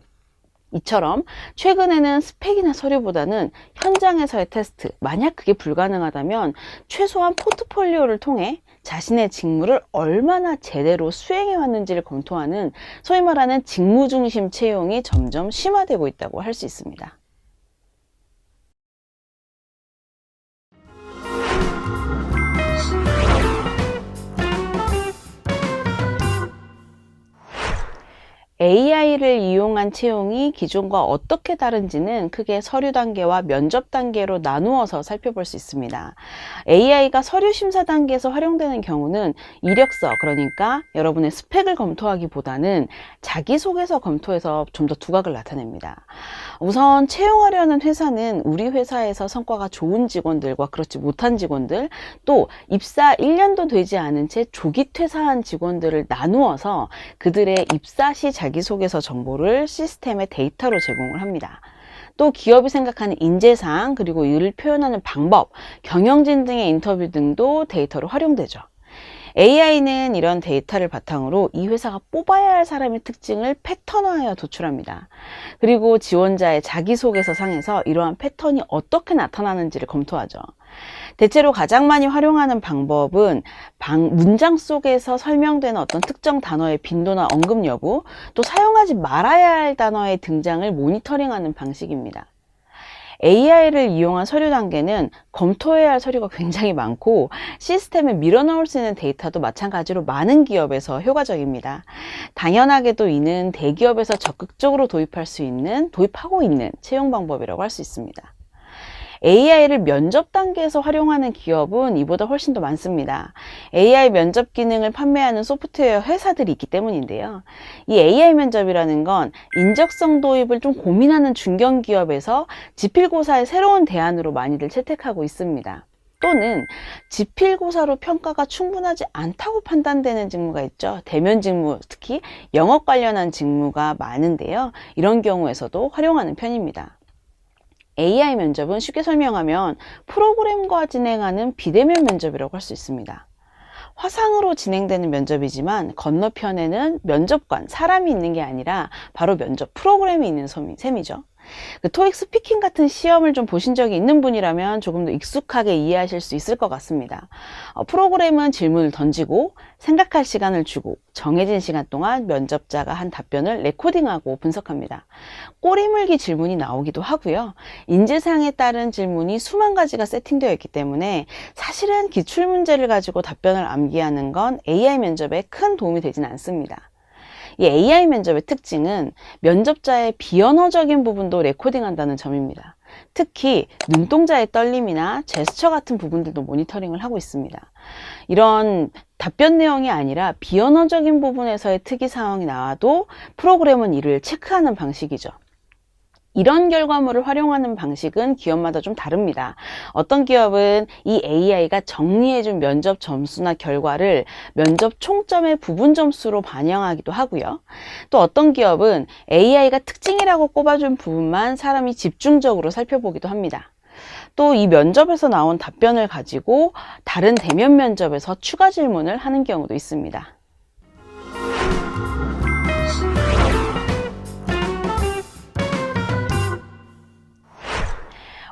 이처럼 최근에는 스펙이나 서류보다는 현장에서의 테스트, 만약 그게 불가능하다면 최소한 포트폴리오를 통해 자신의 직무를 얼마나 제대로 수행해 왔는지를 검토하는 소위 말하는 직무 중심 채용이 점점 심화되고 있다고 할 수 있습니다. AI를 이용한 채용이 기존과 어떻게 다른지는 크게 서류 단계와 면접 단계로 나누어서 살펴볼 수 있습니다. AI가 서류 심사 단계에서 활용되는 경우는 이력서, 그러니까 여러분의 스펙을 검토하기보다는 자기소개서 검토해서 좀 더 두각을 나타냅니다. 우선 채용하려는 회사는 우리 회사에서 성과가 좋은 직원들과 그렇지 못한 직원들, 또 입사 1년도 되지 않은 채 조기 퇴사한 직원들을 나누어서 그들의 입사 시 자기소개서 정보를 시스템에 데이터로 제공을 합니다. 또 기업이 생각하는 인재상, 그리고 이를 표현하는 방법, 경영진 등의 인터뷰 등도 데이터로 활용되죠. AI는 이런 데이터를 바탕으로 이 회사가 뽑아야 할 사람의 특징을 패턴화하여 도출합니다. 그리고 지원자의 자기소개서 상에서 이러한 패턴이 어떻게 나타나는지를 검토하죠. 대체로 가장 많이 활용하는 방법은 문장 속에서 설명되는 어떤 특정 단어의 빈도나 언급 여부, 또 사용하지 말아야 할 단어의 등장을 모니터링하는 방식입니다. AI를 이용한 서류 단계는 검토해야 할 서류가 굉장히 많고 시스템에 밀어넣을 수 있는 데이터도 마찬가지로 많은 기업에서 효과적입니다. 당연하게도 이는 대기업에서 적극적으로 도입하고 있는 채용 방법이라고 할 수 있습니다. AI를 면접 단계에서 활용하는 기업은 이보다 훨씬 더 많습니다. AI 면접 기능을 판매하는 소프트웨어 회사들이 있기 때문인데요. 이 AI 면접이라는 건 인적성 도입을 좀 고민하는 중견기업에서 지필고사의 새로운 대안으로 많이들 채택하고 있습니다. 또는 지필고사로 평가가 충분하지 않다고 판단되는 직무가 있죠. 대면 직무, 특히 영업 관련한 직무가 많은데요. 이런 경우에서도 활용하는 편입니다. AI 면접은 쉽게 설명하면 프로그램과 진행하는 비대면 면접이라고 할 수 있습니다. 화상으로 진행되는 면접이지만 건너편에는 면접관, 사람이 있는 게 아니라 바로 면접 프로그램이 있는 셈이죠. 토익 스피킹 같은 시험을 좀 보신 적이 있는 분이라면 조금 더 익숙하게 이해하실 수 있을 것 같습니다. 프로그램은 질문을 던지고 생각할 시간을 주고 정해진 시간 동안 면접자가 한 답변을 레코딩하고 분석합니다. 꼬리물기 질문이 나오기도 하고요. 인지상에 따른 질문이 수만 가지가 세팅되어 있기 때문에 사실은 기출문제를 가지고 답변을 암기하는 건 AI 면접에 큰 도움이 되진 않습니다. 이 AI 면접의 특징은 면접자의 비언어적인 부분도 레코딩한다는 점입니다. 특히 눈동자의 떨림이나 제스처 같은 부분들도 모니터링을 하고 있습니다. 이런 답변 내용이 아니라 비언어적인 부분에서의 특이 사항이 나와도 프로그램은 이를 체크하는 방식이죠. 이런 결과물을 활용하는 방식은 기업마다 좀 다릅니다. 어떤 기업은 이 AI가 정리해준 면접 점수나 결과를 면접 총점의 부분 점수로 반영하기도 하고요. 또 어떤 기업은 AI가 특징이라고 꼽아준 부분만 사람이 집중적으로 살펴보기도 합니다. 또 이 면접에서 나온 답변을 가지고 다른 대면 면접에서 추가 질문을 하는 경우도 있습니다.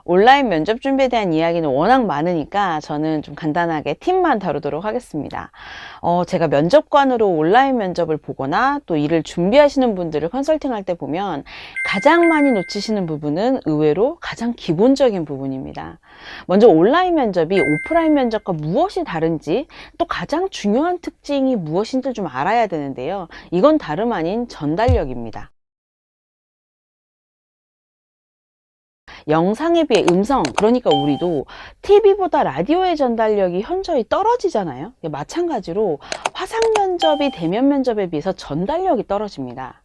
온라인 면접 준비에 대한 이야기는 워낙 많으니까 저는 좀 간단하게 팁만 다루도록 하겠습니다. 제가 면접관으로 온라인 면접을 보거나 또 이를 준비하시는 분들을 컨설팅할 때 보면 가장 많이 놓치시는 부분은 의외로 가장 기본적인 부분입니다. 먼저 온라인 면접이 오프라인 면접과 무엇이 다른지 또 가장 중요한 특징이 무엇인지 좀 알아야 되는데요. 이건 다름 아닌 전달력입니다. 영상에 비해 음성, 그러니까 우리도 TV보다 라디오의 전달력이 현저히 떨어지잖아요. 마찬가지로 화상 면접이 대면 면접에 비해서 전달력이 떨어집니다.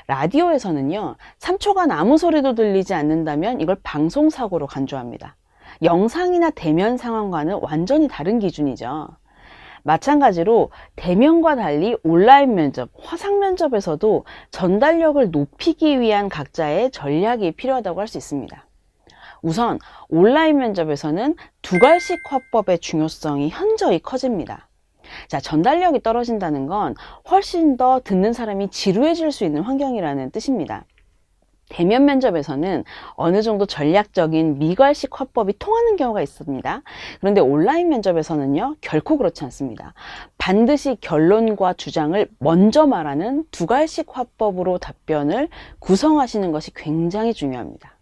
라디오에서는요, 3초간 아무 소리도 들리지 않는다면 이걸 방송사고로 간주합니다. 영상이나 대면 상황과는 완전히 다른 기준이죠. 마찬가지로 대면과 달리 온라인 면접, 화상 면접에서도 전달력을 높이기 위한 각자의 전략이 필요하다고 할 수 있습니다. 우선 온라인 면접에서는 두갈식 화법의 중요성이 현저히 커집니다. 자, 전달력이 떨어진다는 건 훨씬 더 듣는 사람이 지루해질 수 있는 환경이라는 뜻입니다. 대면 면접에서는 어느 정도 전략적인 미괄식 화법이 통하는 경우가 있습니다. 그런데 온라인 면접에서는요, 결코 그렇지 않습니다. 반드시 결론과 주장을 먼저 말하는 두갈식 화법으로 답변을 구성하시는 것이 굉장히 중요합니다.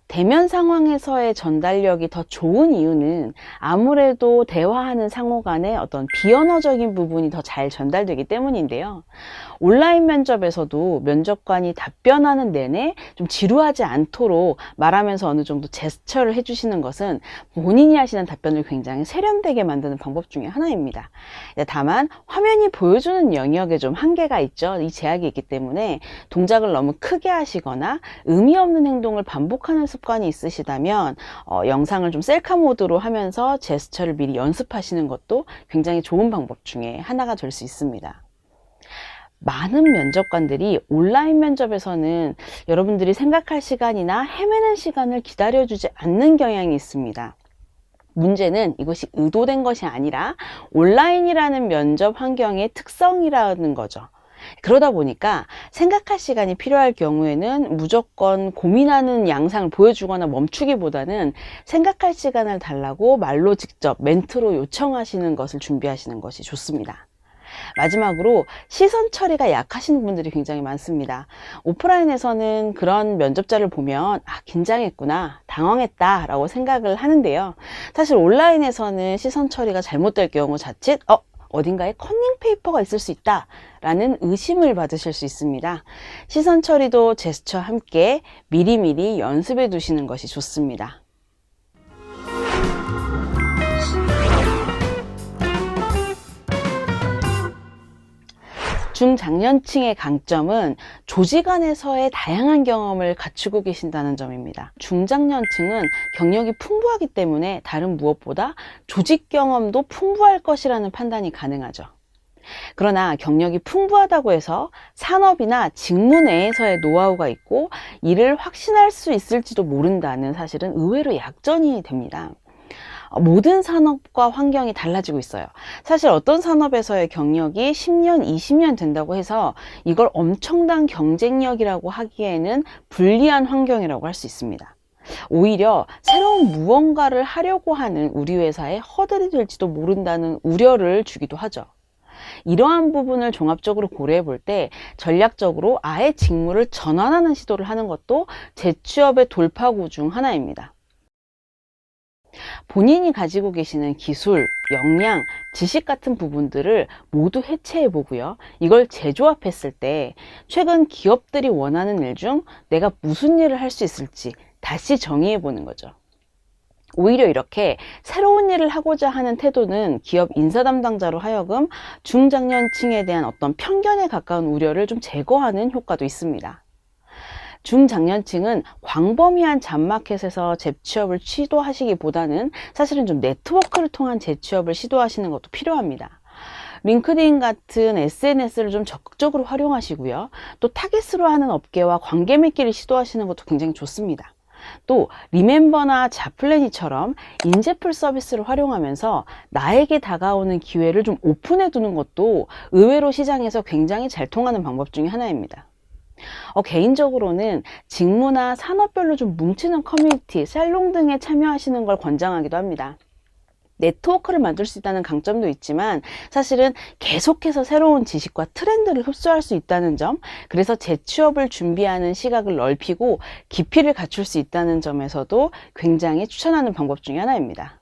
대면 상황에서의 전달력이 더 좋은 이유는 아무래도 대화하는 상호 간의 어떤 비언어적인 부분이 더 잘 전달되기 때문인데요. 온라인 면접에서도 면접관이 답변하는 내내 좀 지루하지 않도록 말하면서 어느 정도 제스처를 해주시는 것은 본인이 하시는 답변을 굉장히 세련되게 만드는 방법 중에 하나입니다. 다만 화면이 보여주는 영역에 좀 한계가 있죠. 이 제약이 있기 때문에 동작을 너무 크게 하시거나 의미 없는 행동을 반복하는 습관이 있으시다면 영상을 좀 셀카 모드로 하면서 제스처를 미리 연습하시는 것도 굉장히 좋은 방법 중에 하나가 될 수 있습니다. 많은 면접관들이 온라인 면접에서는 여러분들이 생각할 시간이나 헤매는 시간을 기다려주지 않는 경향이 있습니다. 문제는 이것이 의도된 것이 아니라 온라인이라는 면접 환경의 특성이라는 거죠. 그러다 보니까 생각할 시간이 필요할 경우에는 무조건 고민하는 양상을 보여주거나 멈추기보다는 생각할 시간을 달라고 말로 직접 멘트로 요청하시는 것을 준비하시는 것이 좋습니다. 마지막으로 시선 처리가 약하신 분들이 굉장히 많습니다. 오프라인에서는 그런 면접자를 보면 긴장했구나, 당황했다 라고 생각을 하는데요. 사실 온라인에서는 시선 처리가 잘못될 경우 자칫 어딘가에 커닝 페이퍼가 있을 수 있다 라는 의심을 받으실 수 있습니다. 시선 처리도 제스처와 함께 미리미리 연습해 두시는 것이 좋습니다. 중장년층의 강점은 조직 안에서의 다양한 경험을 갖추고 계신다는 점입니다. 중장년층은 경력이 풍부하기 때문에 다른 무엇보다 조직 경험도 풍부할 것이라는 판단이 가능하죠. 그러나 경력이 풍부하다고 해서 산업이나 직무 내에서의 노하우가 있고 이를 확신할 수 있을지도 모른다는 사실은 의외로 약점이 됩니다. 모든 산업과 환경이 달라지고 있어요. 사실 어떤 산업에서의 경력이 10년, 20년 된다고 해서 이걸 엄청난 경쟁력이라고 하기에는 불리한 환경이라고 할 수 있습니다. 오히려 새로운 무언가를 하려고 하는 우리 회사의 허들이 될지도 모른다는 우려를 주기도 하죠. 이러한 부분을 종합적으로 고려해 볼 때 전략적으로 아예 직무를 전환하는 시도를 하는 것도 재취업의 돌파구 중 하나입니다. 본인이 가지고 계시는 기술, 역량, 지식 같은 부분들을 모두 해체해 보고요. 이걸 재조합했을 때 최근 기업들이 원하는 일 중 내가 무슨 일을 할 수 있을지 다시 정의해 보는 거죠. 오히려 이렇게 새로운 일을 하고자 하는 태도는 기업 인사 담당자로 하여금 중장년층에 대한 어떤 편견에 가까운 우려를 좀 제거하는 효과도 있습니다. 중장년층은 광범위한 잡마켓에서 재취업을 시도하시기보다는 사실은 좀 네트워크를 통한 재취업을 시도하시는 것도 필요합니다. 링크드인 같은 SNS를 좀 적극적으로 활용하시고요. 또 타겟으로 하는 업계와 관계 맺기를 시도하시는 것도 굉장히 좋습니다. 또 리멤버나 자플래니처럼 인재풀 서비스를 활용하면서 나에게 다가오는 기회를 좀 오픈해 두는 것도 의외로 시장에서 굉장히 잘 통하는 방법 중에 하나입니다. 개인적으로는 직무나 산업별로 좀 뭉치는 커뮤니티, 살롱 등에 참여하시는 걸 권장하기도 합니다. 네트워크를 만들 수 있다는 강점도 있지만 사실은 계속해서 새로운 지식과 트렌드를 흡수할 수 있다는 점, 그래서 재취업을 준비하는 시각을 넓히고 깊이를 갖출 수 있다는 점에서도 굉장히 추천하는 방법 중에 하나입니다.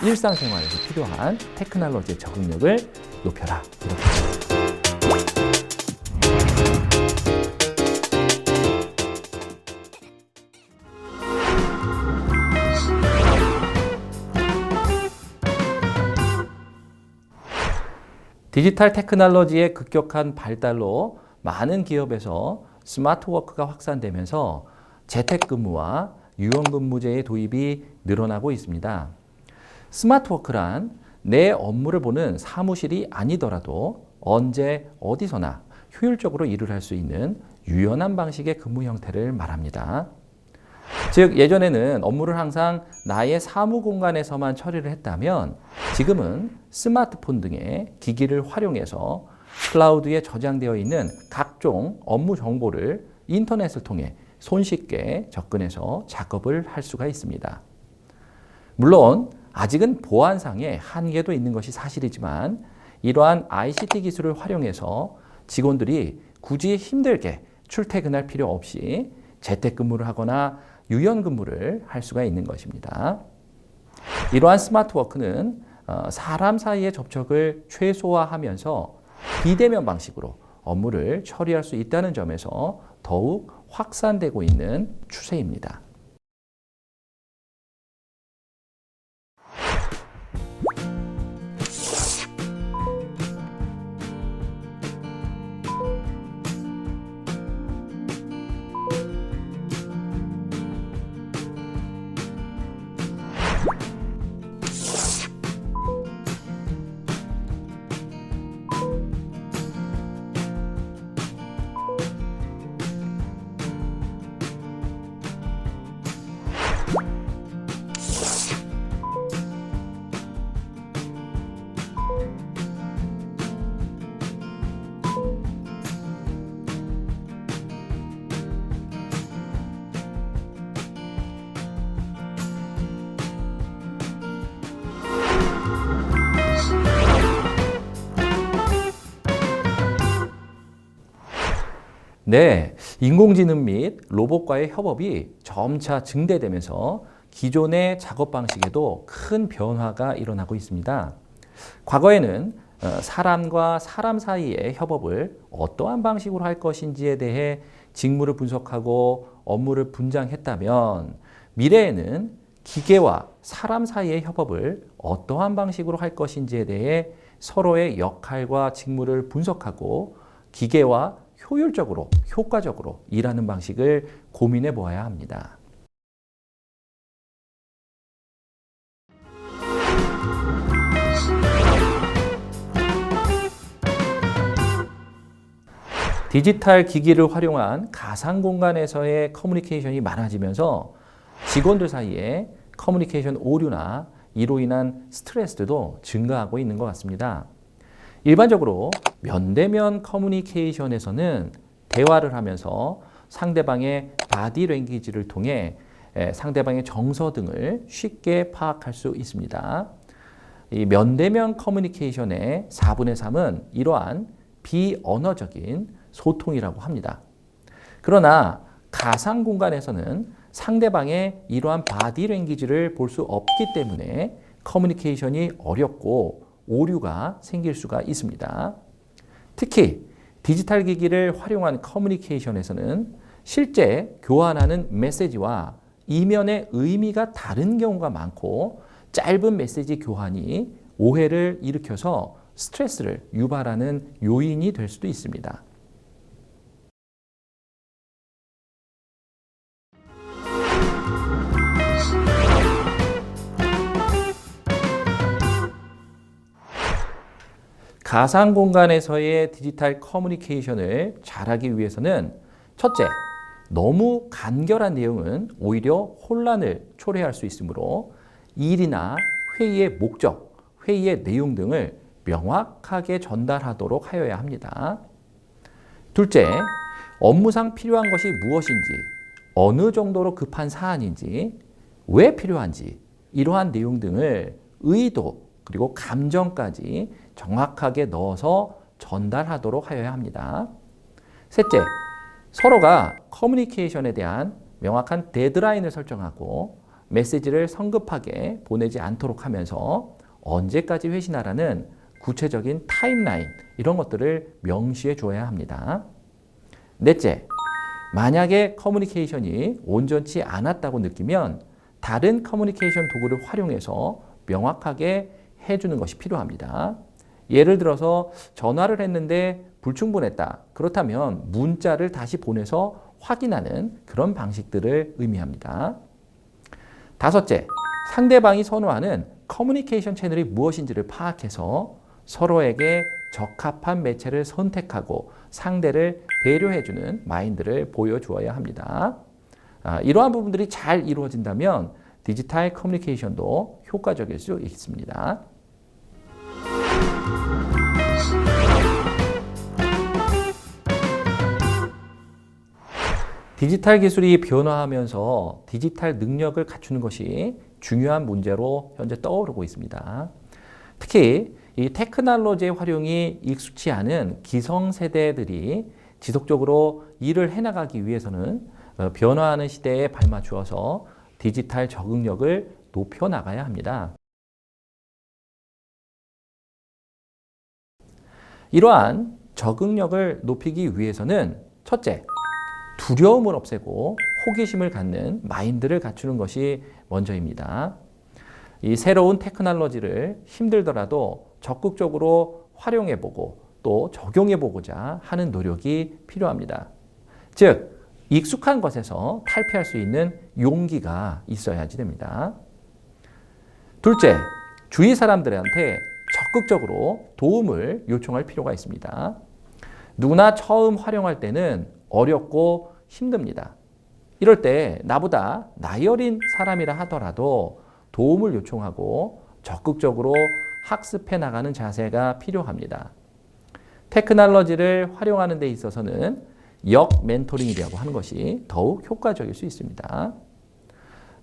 일상생활에서 필요한 테크놀로지의 적응력을 높여라. 이렇게. 디지털 테크놀로지의 급격한 발달로 많은 기업에서 스마트워크가 확산되면서 재택근무와 유연근무제의 도입이 늘어나고 있습니다. 스마트워크란 내 업무를 보는 사무실이 아니더라도 언제 어디서나 효율적으로 일을 할 수 있는 유연한 방식의 근무 형태를 말합니다. 즉 예전에는 업무를 항상 나의 사무 공간에서만 처리를 했다면 지금은 스마트폰 등의 기기를 활용해서 클라우드에 저장되어 있는 각종 업무 정보를 인터넷을 통해 손쉽게 접근해서 작업을 할 수가 있습니다. 물론 아직은 보안상의 한계도 있는 것이 사실이지만 이러한 ICT 기술을 활용해서 직원들이 굳이 힘들게 출퇴근할 필요 없이 재택근무를 하거나 유연근무를 할 수가 있는 것입니다. 이러한 스마트워크는 사람 사이의 접촉을 최소화하면서 비대면 방식으로 업무를 처리할 수 있다는 점에서 더욱 확산되고 있는 추세입니다. 네, 인공지능 및 로봇과의 협업이 점차 증대되면서 기존의 작업 방식에도 큰 변화가 일어나고 있습니다. 과거에는 사람과 사람 사이의 협업을 어떠한 방식으로 할 것인지에 대해 직무를 분석하고 업무를 분장했다면, 미래에는 기계와 사람 사이의 협업을 어떠한 방식으로 할 것인지에 대해 서로의 역할과 직무를 분석하고 기계와 효율적으로, 효과적으로 일하는 방식을 고민해 보아야 합니다. 디지털 기기를 활용한 가상 공간에서의 커뮤니케이션이 많아지면서 직원들 사이에 커뮤니케이션 오류나 이로 인한 스트레스도 증가하고 있는 것 같습니다. 일반적으로 면대면 커뮤니케이션에서는 대화를 하면서 상대방의 바디 랭귀지를 통해 상대방의 정서 등을 쉽게 파악할 수 있습니다. 이 면대면 커뮤니케이션의 4분의 3은 이러한 비언어적인 소통이라고 합니다. 그러나 가상 공간에서는 상대방의 이러한 바디 랭귀지를 볼 수 없기 때문에 커뮤니케이션이 어렵고 오류가 생길 수가 있습니다. 특히 디지털 기기를 활용한 커뮤니케이션에서는 실제 교환하는 메시지와 이면의 의미가 다른 경우가 많고, 짧은 메시지 교환이 오해를 일으켜서 스트레스를 유발하는 요인이 될 수도 있습니다. 가상 공간에서의 디지털 커뮤니케이션을 잘하기 위해서는 첫째, 너무 간결한 내용은 오히려 혼란을 초래할 수 있으므로 일이나 회의의 목적, 회의의 내용 등을 명확하게 전달하도록 하여야 합니다. 둘째, 업무상 필요한 것이 무엇인지, 어느 정도로 급한 사안인지, 왜 필요한지, 이러한 내용 등을 의도 그리고 감정까지 정확하게 넣어서 전달하도록 하여야 합니다. 셋째, 서로가 커뮤니케이션에 대한 명확한 데드라인을 설정하고 메시지를 성급하게 보내지 않도록 하면서 언제까지 회신하라는 구체적인 타임라인, 이런 것들을 명시해 줘야 합니다. 넷째, 만약에 커뮤니케이션이 온전치 않았다고 느끼면 다른 커뮤니케이션 도구를 활용해서 명확하게 해주는 것이 필요합니다. 예를 들어서 전화를 했는데 불충분했다. 그렇다면 문자를 다시 보내서 확인하는 그런 방식들을 의미합니다. 다섯째, 상대방이 선호하는 커뮤니케이션 채널이 무엇인지를 파악해서 서로에게 적합한 매체를 선택하고 상대를 배려해주는 마인드를 보여주어야 합니다. 이러한 부분들이 잘 이루어진다면 디지털 커뮤니케이션도 효과적일 수 있습니다. 디지털 기술이 변화하면서 디지털 능력을 갖추는 것이 중요한 문제로 현재 떠오르고 있습니다. 특히 이 테크놀로지의 활용이 익숙치 않은 기성세대들이 지속적으로 일을 해나가기 위해서는 변화하는 시대에 발맞추어서 디지털 적응력을 높여나가야 합니다. 이러한 적응력을 높이기 위해서는 첫째, 두려움을 없애고 호기심을 갖는 마인드를 갖추는 것이 먼저입니다. 이 새로운 테크놀로지를 힘들더라도 적극적으로 활용해보고 또 적용해보고자 하는 노력이 필요합니다. 즉, 익숙한 것에서 탈피할 수 있는 용기가 있어야지 됩니다. 둘째, 주위 사람들한테 적극적으로 도움을 요청할 필요가 있습니다. 누구나 처음 활용할 때는 어렵고 힘듭니다. 이럴 때 나보다 나이 어린 사람이라 하더라도 도움을 요청하고 적극적으로 학습해 나가는 자세가 필요합니다. 테크놀로지를 활용하는 데 있어서는 역 멘토링이라고 하는 것이 더욱 효과적일 수 있습니다.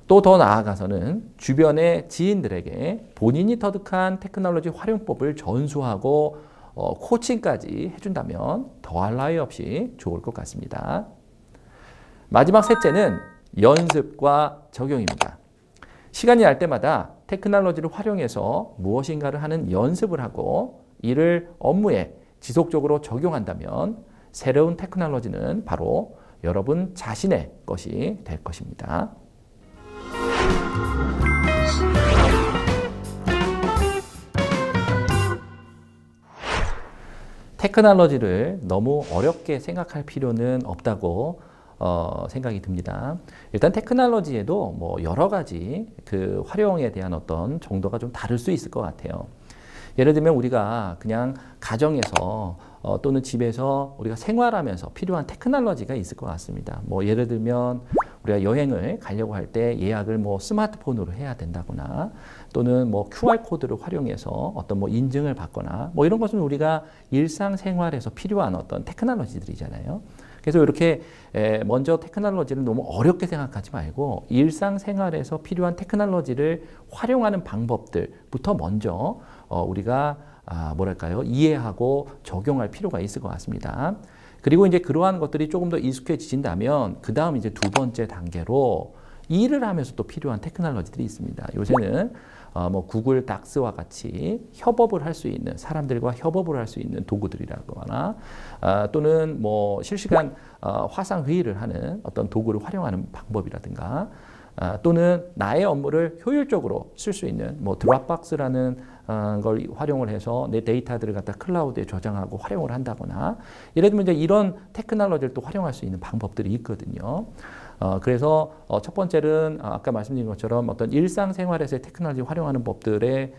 또 더 나아가서는 주변의 지인들에게 본인이 터득한 테크놀로지 활용법을 전수하고 코칭까지 해준다면 더할 나위 없이 좋을 것 같습니다. 마지막 셋째는 연습과 적용입니다. 시간이 날 때마다 테크놀로지를 활용해서 무엇인가를 하는 연습을 하고 이를 업무에 지속적으로 적용한다면 새로운 테크놀로지는 바로 여러분 자신의 것이 될 것입니다. 테크놀로지를 너무 어렵게 생각할 필요는 없다고 생각이 듭니다. 일단 테크놀로지에도 뭐 여러 가지 그 활용에 대한 어떤 정도가 좀 다를 수 있을 것 같아요. 예를 들면 우리가 그냥 가정에서 또는 집에서 우리가 생활하면서 필요한 테크놀로지가 있을 것 같습니다. 뭐 예를 들면 우리가 여행을 가려고 할 때 예약을 뭐 스마트폰으로 해야 된다거나 또는 뭐 QR코드를 활용해서 어떤 뭐 인증을 받거나 뭐 이런 것은 우리가 일상생활에서 필요한 어떤 테크놀로지들이잖아요. 그래서 이렇게 먼저 테크놀로지를 너무 어렵게 생각하지 말고 일상생활에서 필요한 테크놀로지를 활용하는 방법들부터 먼저 우리가 뭐랄까요? 이해하고 적용할 필요가 있을 것 같습니다. 그리고 이제 그러한 것들이 조금 더 익숙해지신다면 그 다음 이제 두 번째 단계로 일을 하면서 또 필요한 테크놀로지들이 있습니다. 요새는 뭐 구글 닥스와 같이 협업을 할 수 있는 사람들과 협업을 할 수 있는 도구들이라거나 또는 뭐 실시간 화상 회의를 하는 어떤 도구를 활용하는 방법이라든가 또는 나의 업무를 효율적으로 쓸 수 있는 뭐 드롭박스라는 걸 활용을 해서 내 데이터들을 갖다 클라우드에 저장하고 활용을 한다거나 예를 들면 이제 이런 테크놀로지를 또 활용할 수 있는 방법들이 있거든요. 그래서 첫 번째는 아까 말씀드린 것처럼 어떤 일상생활에서의 테크놀로지 활용하는 법들에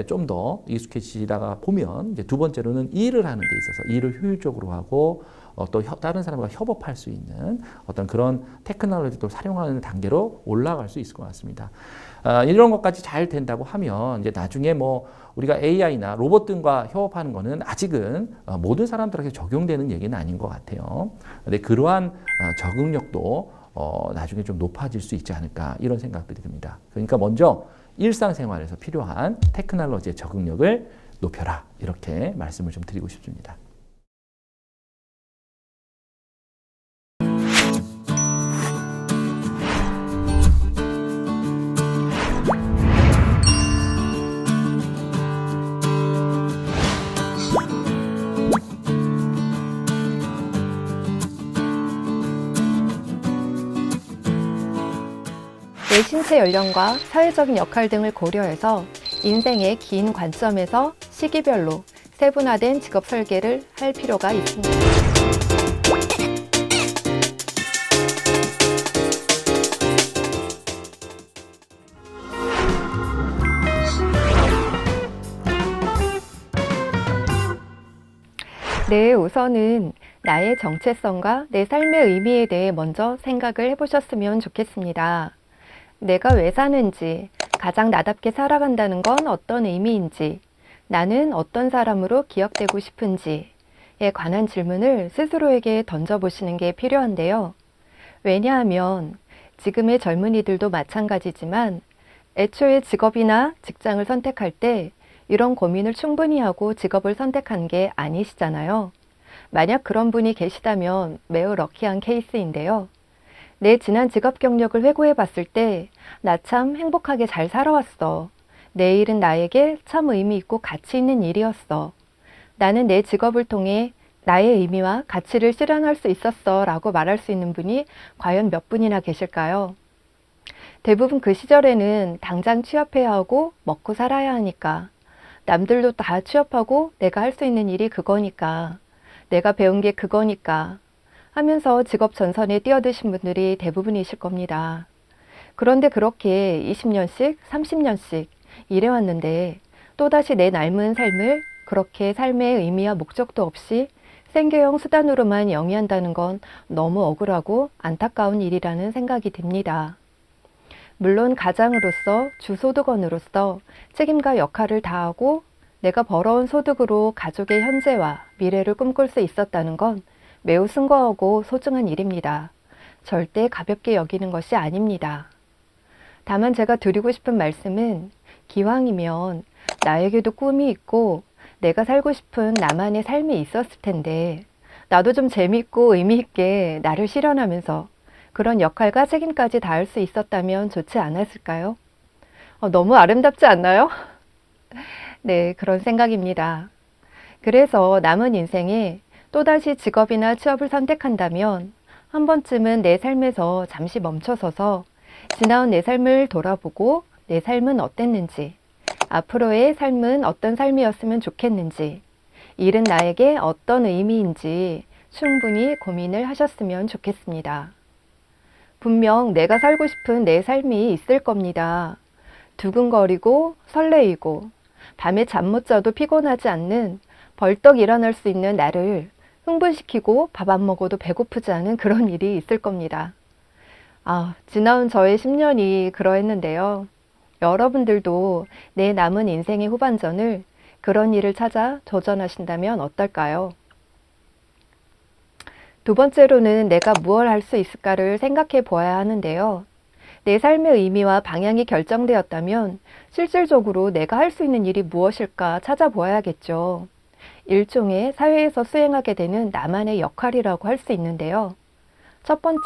좀 더 익숙해지다가 보면 이제 두 번째로는 일을 하는 데 있어서 일을 효율적으로 하고 또 다른 사람과 협업할 수 있는 어떤 그런 테크놀로지도 활용하는 단계로 올라갈 수 있을 것 같습니다. 이런 것까지 잘 된다고 하면 이제 나중에 뭐 우리가 AI나 로봇 등과 협업하는 거는 아직은 모든 사람들에게 적용되는 얘기는 아닌 것 같아요. 근데 그러한 적응력도 나중에 좀 높아질 수 있지 않을까 이런 생각들이 듭니다. 그러니까 먼저 일상생활에서 필요한 테크놀로지의 적응력을 높여라 이렇게 말씀을 좀 드리고 싶습니다. 내 신체 연령과 사회적인 역할 등을 고려해서 인생의 긴 관점에서 시기별로 세분화된 직업 설계를 할 필요가 있습니다. 네, 우선은 나의 정체성과 내 삶의 의미에 대해 먼저 생각을 해보셨으면 좋겠습니다. 내가 왜 사는지, 가장 나답게 살아간다는 건 어떤 의미인지, 나는 어떤 사람으로 기억되고 싶은지에 관한 질문을 스스로에게 던져보시는 게 필요한데요. 왜냐하면 지금의 젊은이들도 마찬가지지만 애초에 직업이나 직장을 선택할 때 이런 고민을 충분히 하고 직업을 선택한 게 아니시잖아요. 만약 그런 분이 계시다면 매우 럭키한 케이스인데요. 내 지난 직업 경력을 회고해 봤을 때 나 참 행복하게 잘 살아왔어. 내 일은 나에게 참 의미 있고 가치 있는 일이었어. 나는 내 직업을 통해 나의 의미와 가치를 실현할 수 있었어 라고 말할 수 있는 분이 과연 몇 분이나 계실까요? 대부분 그 시절에는 당장 취업해야 하고 먹고 살아야 하니까, 남들도 다 취업하고 내가 할 수 있는 일이 그거니까, 내가 배운 게 그거니까 하면서 직업 전선에 뛰어드신 분들이 대부분이실 겁니다. 그런데 그렇게 20년씩, 30년씩 일해왔는데 또다시 내 남은 삶을 그렇게 삶의 의미와 목적도 없이 생계형 수단으로만 영위한다는 건 너무 억울하고 안타까운 일이라는 생각이 듭니다. 물론 가장으로서 주소득원으로서 책임과 역할을 다하고 내가 벌어온 소득으로 가족의 현재와 미래를 꿈꿀 수 있었다는 건 매우 숭고하고 소중한 일입니다. 절대 가볍게 여기는 것이 아닙니다. 다만 제가 드리고 싶은 말씀은 기왕이면 나에게도 꿈이 있고 내가 살고 싶은 나만의 삶이 있었을 텐데, 나도 좀 재밌고 의미 있게 나를 실현하면서 그런 역할과 책임까지 다할 수 있었다면 좋지 않았을까요? 너무 아름답지 않나요? 네, 그런 생각입니다. 그래서 남은 인생에 또다시 직업이나 취업을 선택한다면 한 번쯤은 내 삶에서 잠시 멈춰서서 지나온 내 삶을 돌아보고 내 삶은 어땠는지, 앞으로의 삶은 어떤 삶이었으면 좋겠는지, 일은 나에게 어떤 의미인지 충분히 고민을 하셨으면 좋겠습니다. 분명 내가 살고 싶은 내 삶이 있을 겁니다. 두근거리고 설레이고 밤에 잠 못 자도 피곤하지 않는 벌떡 일어날 수 있는 나를 흥분시키고 밥 안 먹어도 배고프지 않은 그런 일이 있을 겁니다. 지나온 저의 10년이 그러했는데요. 여러분들도 내 남은 인생의 후반전을 그런 일을 찾아 도전하신다면 어떨까요? 두 번째로는 내가 무엇을 할 수 있을까를 생각해 보아야 하는데요. 내 삶의 의미와 방향이 결정되었다면 실질적으로 내가 할 수 있는 일이 무엇일까 찾아보아야겠죠. 일종의 사회에서 수행하게 되는 나만의 역할이라고 할 수 있는데요. 첫 번째,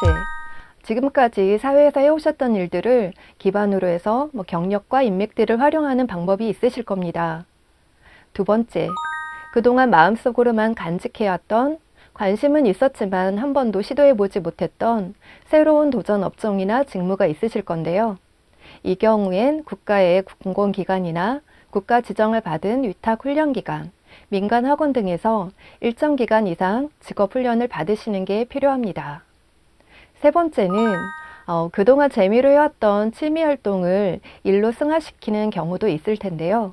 지금까지 사회에서 해오셨던 일들을 기반으로 해서 경력과 인맥들을 활용하는 방법이 있으실 겁니다. 두 번째, 그동안 마음속으로만 간직해왔던 관심은 있었지만 한 번도 시도해보지 못했던 새로운 도전 업종이나 직무가 있으실 건데요. 이 경우엔 국가의 공공기관이나 국가 지정을 받은 위탁훈련기관, 민간학원 등에서 일정 기간 이상 직업훈련을 받으시는 게 필요합니다. 세 번째는 그동안 재미로 해왔던 취미활동을 일로 승화시키는 경우도 있을 텐데요.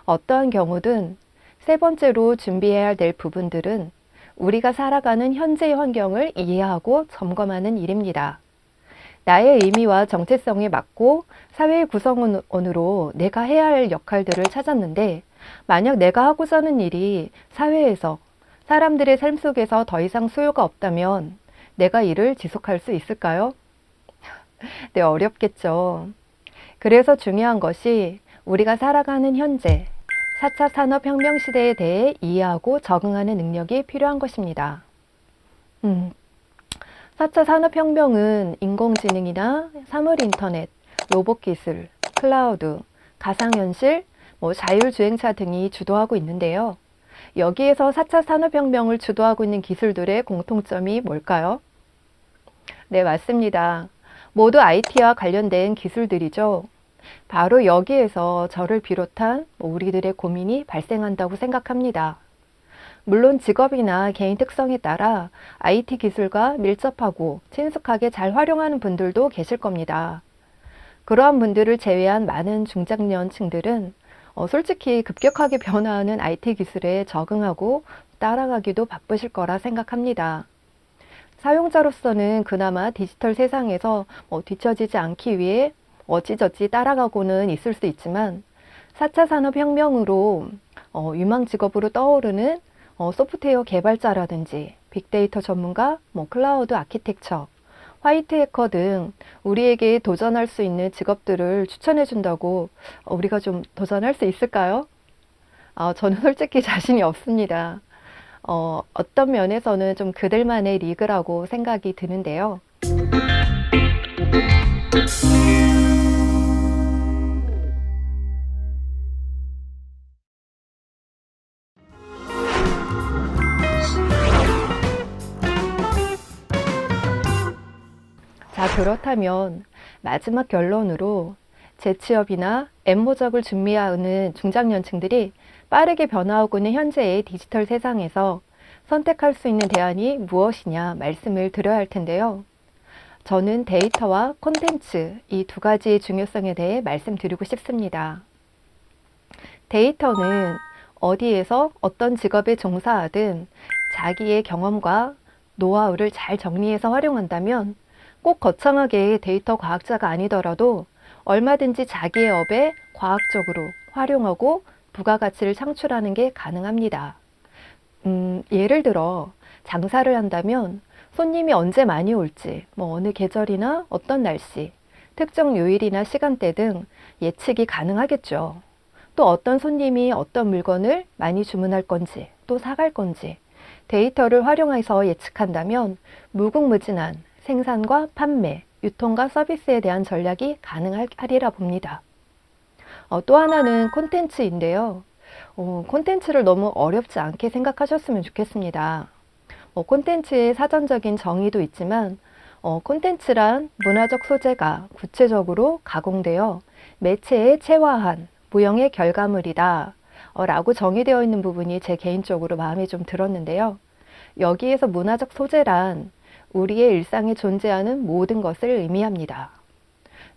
어떠한 경우든 세 번째로 준비해야 될 부분들은 우리가 살아가는 현재의 환경을 이해하고 점검하는 일입니다. 나의 의미와 정체성에 맞고 사회의 구성원으로 내가 해야 할 역할들을 찾았는데 만약 내가 하고자 하는 일이 사회에서 사람들의 삶 속에서 더 이상 수요가 없다면 내가 이를 지속할 수 있을까요? 네, 어렵겠죠. 그래서 중요한 것이 우리가 살아가는 현재 4차 산업혁명 시대에 대해 이해하고 적응하는 능력이 필요한 것입니다. 4차 산업혁명은 인공지능이나 사물인터넷, 로봇기술, 클라우드, 가상현실, 자율주행차 등이 주도하고 있는데요. 여기에서 4차 산업혁명을 주도하고 있는 기술들의 공통점이 뭘까요? 네, 맞습니다. 모두 IT와 관련된 기술들이죠. 바로 여기에서 저를 비롯한 우리들의 고민이 발생한다고 생각합니다. 물론 직업이나 개인 특성에 따라 IT 기술과 밀접하고 친숙하게 잘 활용하는 분들도 계실 겁니다. 그러한 분들을 제외한 많은 중장년층들은 솔직히 급격하게 변화하는 IT 기술에 적응하고 따라가기도 바쁘실 거라 생각합니다. 사용자로서는 그나마 디지털 세상에서 뒤처지지 않기 위해 어찌저찌 따라가고는 있을 수 있지만 4차 산업혁명으로 유망 직업으로 떠오르는 소프트웨어 개발자라든지 빅데이터 전문가, 클라우드 아키텍처, 화이트 해커 등 우리에게 도전할 수 있는 직업들을 추천해 준다고 우리가 좀 도전할 수 있을까요? 저는 솔직히 자신이 없습니다. 어떤 면에서는 좀 그들만의 리그라고 생각이 드는데요. 자, 그렇다면 마지막 결론으로 재취업이나 M모적을 준비하는 중장년층들이 빠르게 변화하고 있는 현재의 디지털 세상에서 선택할 수 있는 대안이 무엇이냐 말씀을 드려야 할 텐데요. 저는 데이터와 콘텐츠 이 두 가지의 중요성에 대해 말씀드리고 싶습니다. 데이터는 어디에서 어떤 직업에 종사하든 자기의 경험과 노하우를 잘 정리해서 활용한다면 꼭 거창하게 데이터 과학자가 아니더라도 얼마든지 자기의 업에 과학적으로 활용하고 부가가치를 창출하는 게 가능합니다. 예를 들어 장사를 한다면 손님이 언제 많이 올지, 어느 계절이나 어떤 날씨, 특정 요일이나 시간대 등 예측이 가능하겠죠. 또 어떤 손님이 어떤 물건을 많이 주문할 건지, 또 사갈 건지 데이터를 활용해서 예측한다면 무궁무진한 생산과 판매, 유통과 서비스에 대한 전략이 가능하리라 봅니다. 또 하나는 콘텐츠인데요. 콘텐츠를 너무 어렵지 않게 생각하셨으면 좋겠습니다. 콘텐츠의 사전적인 정의도 있지만 콘텐츠란 문화적 소재가 구체적으로 가공되어 매체에 체화한 무형의 결과물이다 라고 정의되어 있는 부분이 제 개인적으로 마음에 좀 들었는데요. 여기에서 문화적 소재란 우리의 일상에 존재하는 모든 것을 의미합니다.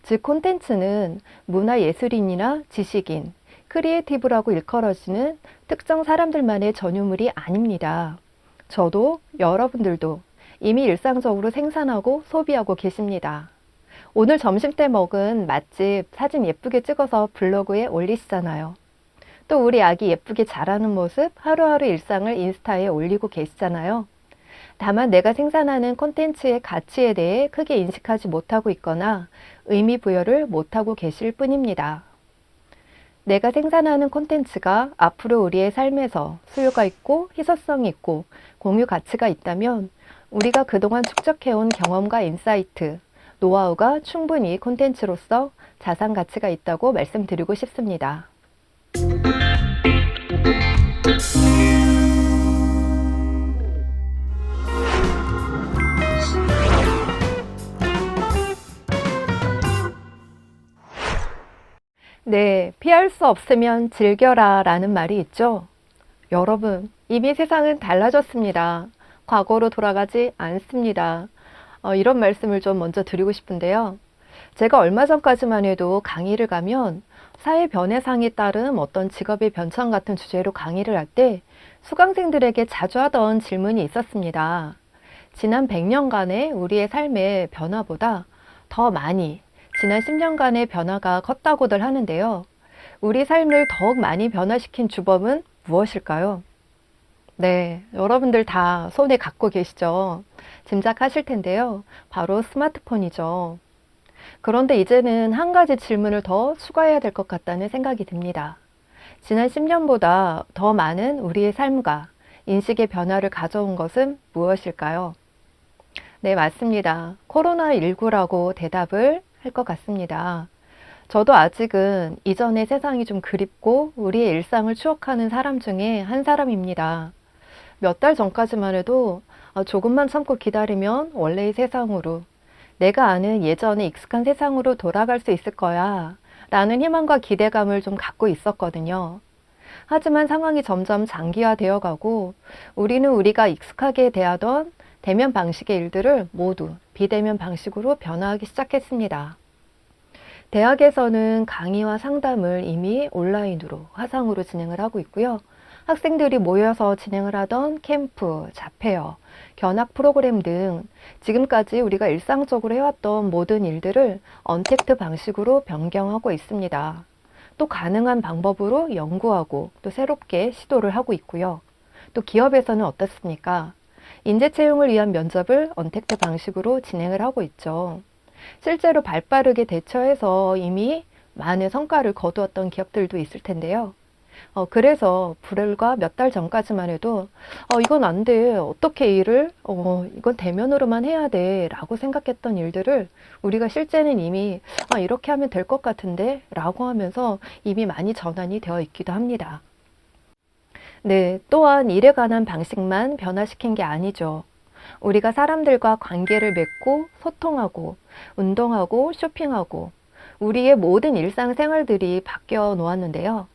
즉 콘텐츠는 문화예술인이나 지식인, 크리에이티브라고 일컬어지는 특정 사람들만의 전유물이 아닙니다. 저도 여러분들도 이미 일상적으로 생산하고 소비하고 계십니다. 오늘 점심때 먹은 맛집 사진 예쁘게 찍어서 블로그에 올리시잖아요. 또 우리 아기 예쁘게 자라는 모습 하루하루 일상을 인스타에 올리고 계시잖아요. 다만 내가 생산하는 콘텐츠의 가치에 대해 크게 인식하지 못하고 있거나 의미 부여를 못하고 계실 뿐입니다. 내가 생산하는 콘텐츠가 앞으로 우리의 삶에서 수요가 있고 희소성이 있고 공유 가치가 있다면 우리가 그동안 축적해온 경험과 인사이트, 노하우가 충분히 콘텐츠로서 자산 가치가 있다고 말씀드리고 싶습니다. 네, 피할 수 없으면 즐겨라 라는 말이 있죠. 여러분, 이미 세상은 달라졌습니다. 과거로 돌아가지 않습니다. 이런 말씀을 좀 먼저 드리고 싶은데요. 제가 얼마 전까지만 해도 강의를 가면 사회 변해상에 따른 어떤 직업의 변천 같은 주제로 강의를 할 때 수강생들에게 자주 하던 질문이 있었습니다. 지난 100년간의 우리의 삶의 변화보다 더 많이 지난 10년간의 변화가 컸다고들 하는데요. 우리 삶을 더욱 많이 변화시킨 주범은 무엇일까요? 네, 여러분들 다 손에 갖고 계시죠? 짐작하실 텐데요. 바로 스마트폰이죠. 그런데 이제는 한 가지 질문을 더 추가해야 될 것 같다는 생각이 듭니다. 지난 10년보다 더 많은 우리의 삶과 인식의 변화를 가져온 것은 무엇일까요? 네, 맞습니다. 코로나19라고 대답을 할 것 같습니다. 저도 아직은 이전의 세상이 좀 그립고 우리의 일상을 추억하는 사람 중에 한 사람입니다. 몇 달 전까지만 해도 조금만 참고 기다리면 원래의 세상으로, 내가 아는 예전의 익숙한 세상으로 돌아갈 수 있을 거야 라는 희망과 기대감을 좀 갖고 있었거든요. 하지만 상황이 점점 장기화되어 가고 우리는 우리가 익숙하게 대하던 대면 방식의 일들을 모두 비대면 방식으로 변화하기 시작했습니다. 대학에서는 강의와 상담을 이미 온라인으로, 화상으로 진행을 하고 있고요. 학생들이 모여서 진행을 하던 캠프, 자페어, 견학 프로그램 등 지금까지 우리가 일상적으로 해왔던 모든 일들을 언택트 방식으로 변경하고 있습니다. 또 가능한 방법으로 연구하고 또 새롭게 시도를 하고 있고요. 또 기업에서는 어떻습니까? 인재 채용을 위한 면접을 언택트 방식으로 진행을 하고 있죠. 실제로 발빠르게 대처해서 이미 많은 성과를 거두었던 기업들도 있을 텐데요. 그래서 불과 몇 달 전까지만 해도 이건 안 돼. 어떻게 일을 이건 대면으로만 해야 돼 라고 생각했던 일들을 우리가 실제는 이미 이렇게 하면 될 것 같은데 라고 하면서 이미 많이 전환이 되어 있기도 합니다. 네, 또한 일에 관한 방식만 변화시킨 게 아니죠. 우리가 사람들과 관계를 맺고 소통하고 운동하고 쇼핑하고 우리의 모든 일상생활들이 바뀌어 놓았는데요.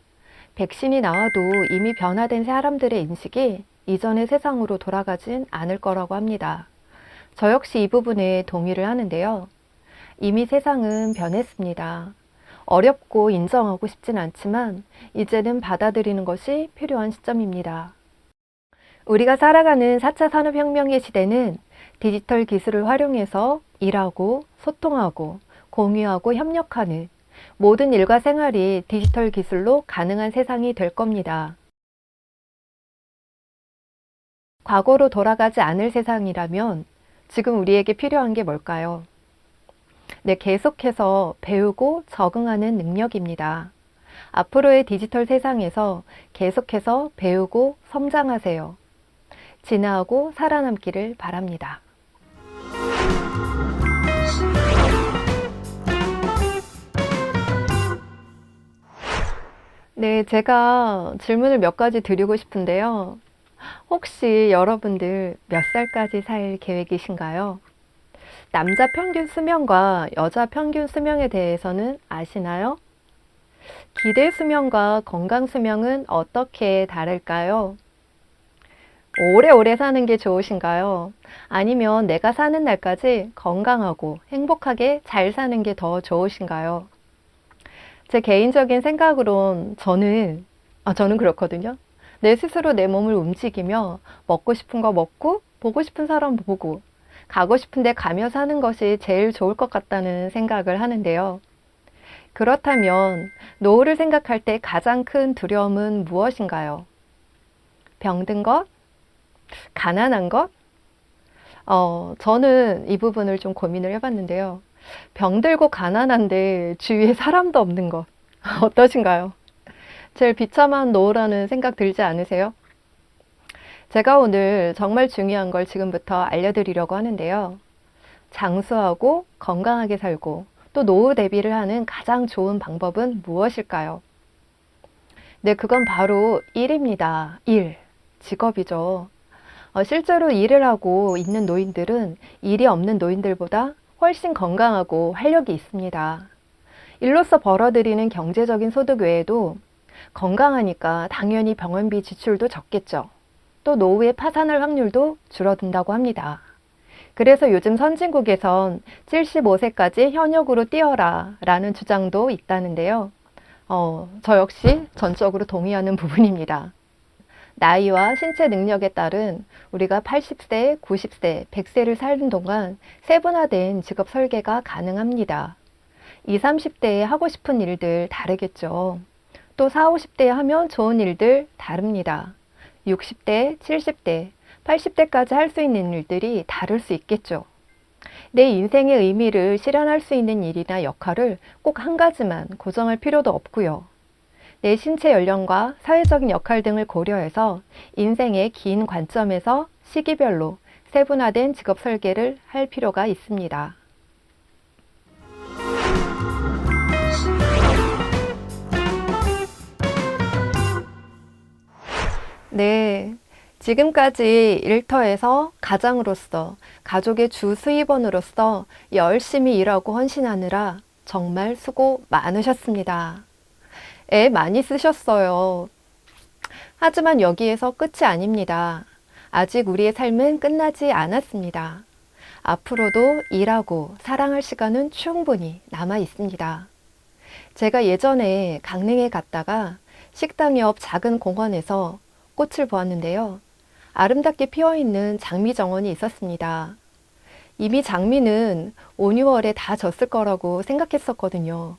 백신이 나와도 이미 변화된 사람들의 인식이 이전의 세상으로 돌아가진 않을 거라고 합니다. 저 역시 이 부분에 동의를 하는데요. 이미 세상은 변했습니다. 어렵고 인정하고 싶진 않지만 이제는 받아들이는 것이 필요한 시점입니다. 우리가 살아가는 4차 산업혁명의 시대는 디지털 기술을 활용해서 일하고 소통하고 공유하고 협력하는 모든 일과 생활이 디지털 기술로 가능한 세상이 될 겁니다. 과거로 돌아가지 않을 세상이라면 지금 우리에게 필요한 게 뭘까요? 네, 계속해서 배우고 적응하는 능력입니다. 앞으로의 디지털 세상에서 계속해서 배우고 성장하세요. 진화하고 살아남기를 바랍니다. 네, 제가 질문을 몇 가지 드리고 싶은데요. 혹시 여러분들 몇 살까지 살 계획이신가요? 남자 평균 수명과 여자 평균 수명에 대해서는 아시나요? 기대 수명과 건강 수명은 어떻게 다를까요? 오래오래 사는 게 좋으신가요? 아니면 내가 사는 날까지 건강하고 행복하게 잘 사는 게 더 좋으신가요? 제 개인적인 생각으론 저는 그렇거든요. 내 스스로 내 몸을 움직이며 먹고 싶은 거 먹고 보고 싶은 사람 보고 가고 싶은 데 가며 사는 것이 제일 좋을 것 같다는 생각을 하는데요. 그렇다면 노후를 생각할 때 가장 큰 두려움은 무엇인가요? 병든 것? 가난한 것? 저는 이 부분을 좀 고민을 해봤는데요. 병들고 가난한데 주위에 사람도 없는 것. 어떠신가요? 제일 비참한 노후라는 생각 들지 않으세요? 제가 오늘 정말 중요한 걸 지금부터 알려드리려고 하는데요. 장수하고 건강하게 살고 또 노후 대비를 하는 가장 좋은 방법은 무엇일까요? 네, 그건 바로 일입니다. 일. 직업이죠. 실제로 일을 하고 있는 노인들은 일이 없는 노인들보다 훨씬 건강하고 활력이 있습니다. 일로서 벌어들이는 경제적인 소득 외에도 건강하니까 당연히 병원비 지출도 적겠죠. 또 노후에 파산할 확률도 줄어든다고 합니다. 그래서 요즘 선진국에선 75세까지 현역으로 뛰어라 라는 주장도 있다는데요. 저 역시 전적으로 동의하는 부분입니다. 나이와 신체 능력에 따른 우리가 80세, 90세, 100세를 사는 동안 세분화된 직업 설계가 가능합니다. 20, 30대에 하고 싶은 일들 다르겠죠. 또 40, 50대에 하면 좋은 일들 다릅니다. 60대, 70대, 80대까지 할 수 있는 일들이 다를 수 있겠죠. 내 인생의 의미를 실현할 수 있는 일이나 역할을 꼭 한 가지만 고정할 필요도 없고요. 내 신체 연령과 사회적인 역할 등을 고려해서 인생의 긴 관점에서 시기별로 세분화된 직업 설계를 할 필요가 있습니다. 네, 지금까지 일터에서 가장으로서 가족의 주 수입원으로서 열심히 일하고 헌신하느라 정말 수고 많으셨습니다. 애 많이 쓰셨어요. 하지만 여기에서 끝이 아닙니다. 아직 우리의 삶은 끝나지 않았습니다. 앞으로도 일하고 사랑할 시간은 충분히 남아 있습니다. 제가 예전에 강릉에 갔다가 식당 옆 작은 공원에서 꽃을 보았는데요. 아름답게 피어있는 장미 정원이 있었습니다. 이미 장미는 5, 6월에 다 졌을 거라고 생각했었거든요.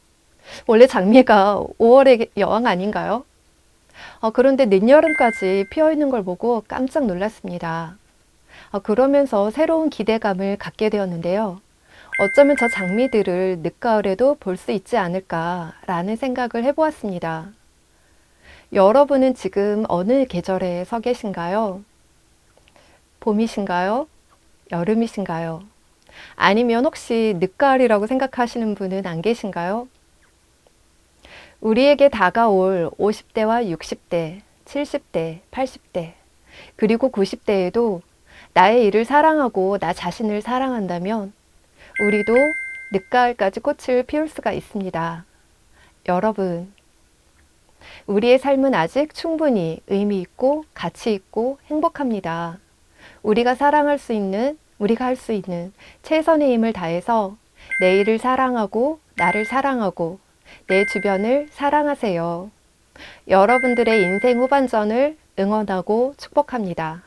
원래 장미가 5월의 여왕 아닌가요? 그런데 늦여름까지 피어있는 걸 보고 깜짝 놀랐습니다. 그러면서 새로운 기대감을 갖게 되었는데요. 어쩌면 저 장미들을 늦가을에도 볼 수 있지 않을까라는 생각을 해보았습니다. 여러분은 지금 어느 계절에 서 계신가요? 봄이신가요? 여름이신가요? 아니면 혹시 늦가을이라고 생각하시는 분은 안 계신가요? 우리에게 다가올 50대와 60대, 70대, 80대, 그리고 90대에도 나의 일을 사랑하고 나 자신을 사랑한다면 우리도 늦가을까지 꽃을 피울 수가 있습니다. 여러분, 우리의 삶은 아직 충분히 의미 있고 가치 있고 행복합니다. 우리가 할 수 있는 최선의 힘을 다해서 내일을 사랑하고 나를 사랑하고 내 주변을 사랑하세요. 여러분들의 인생 후반전을 응원하고 축복합니다.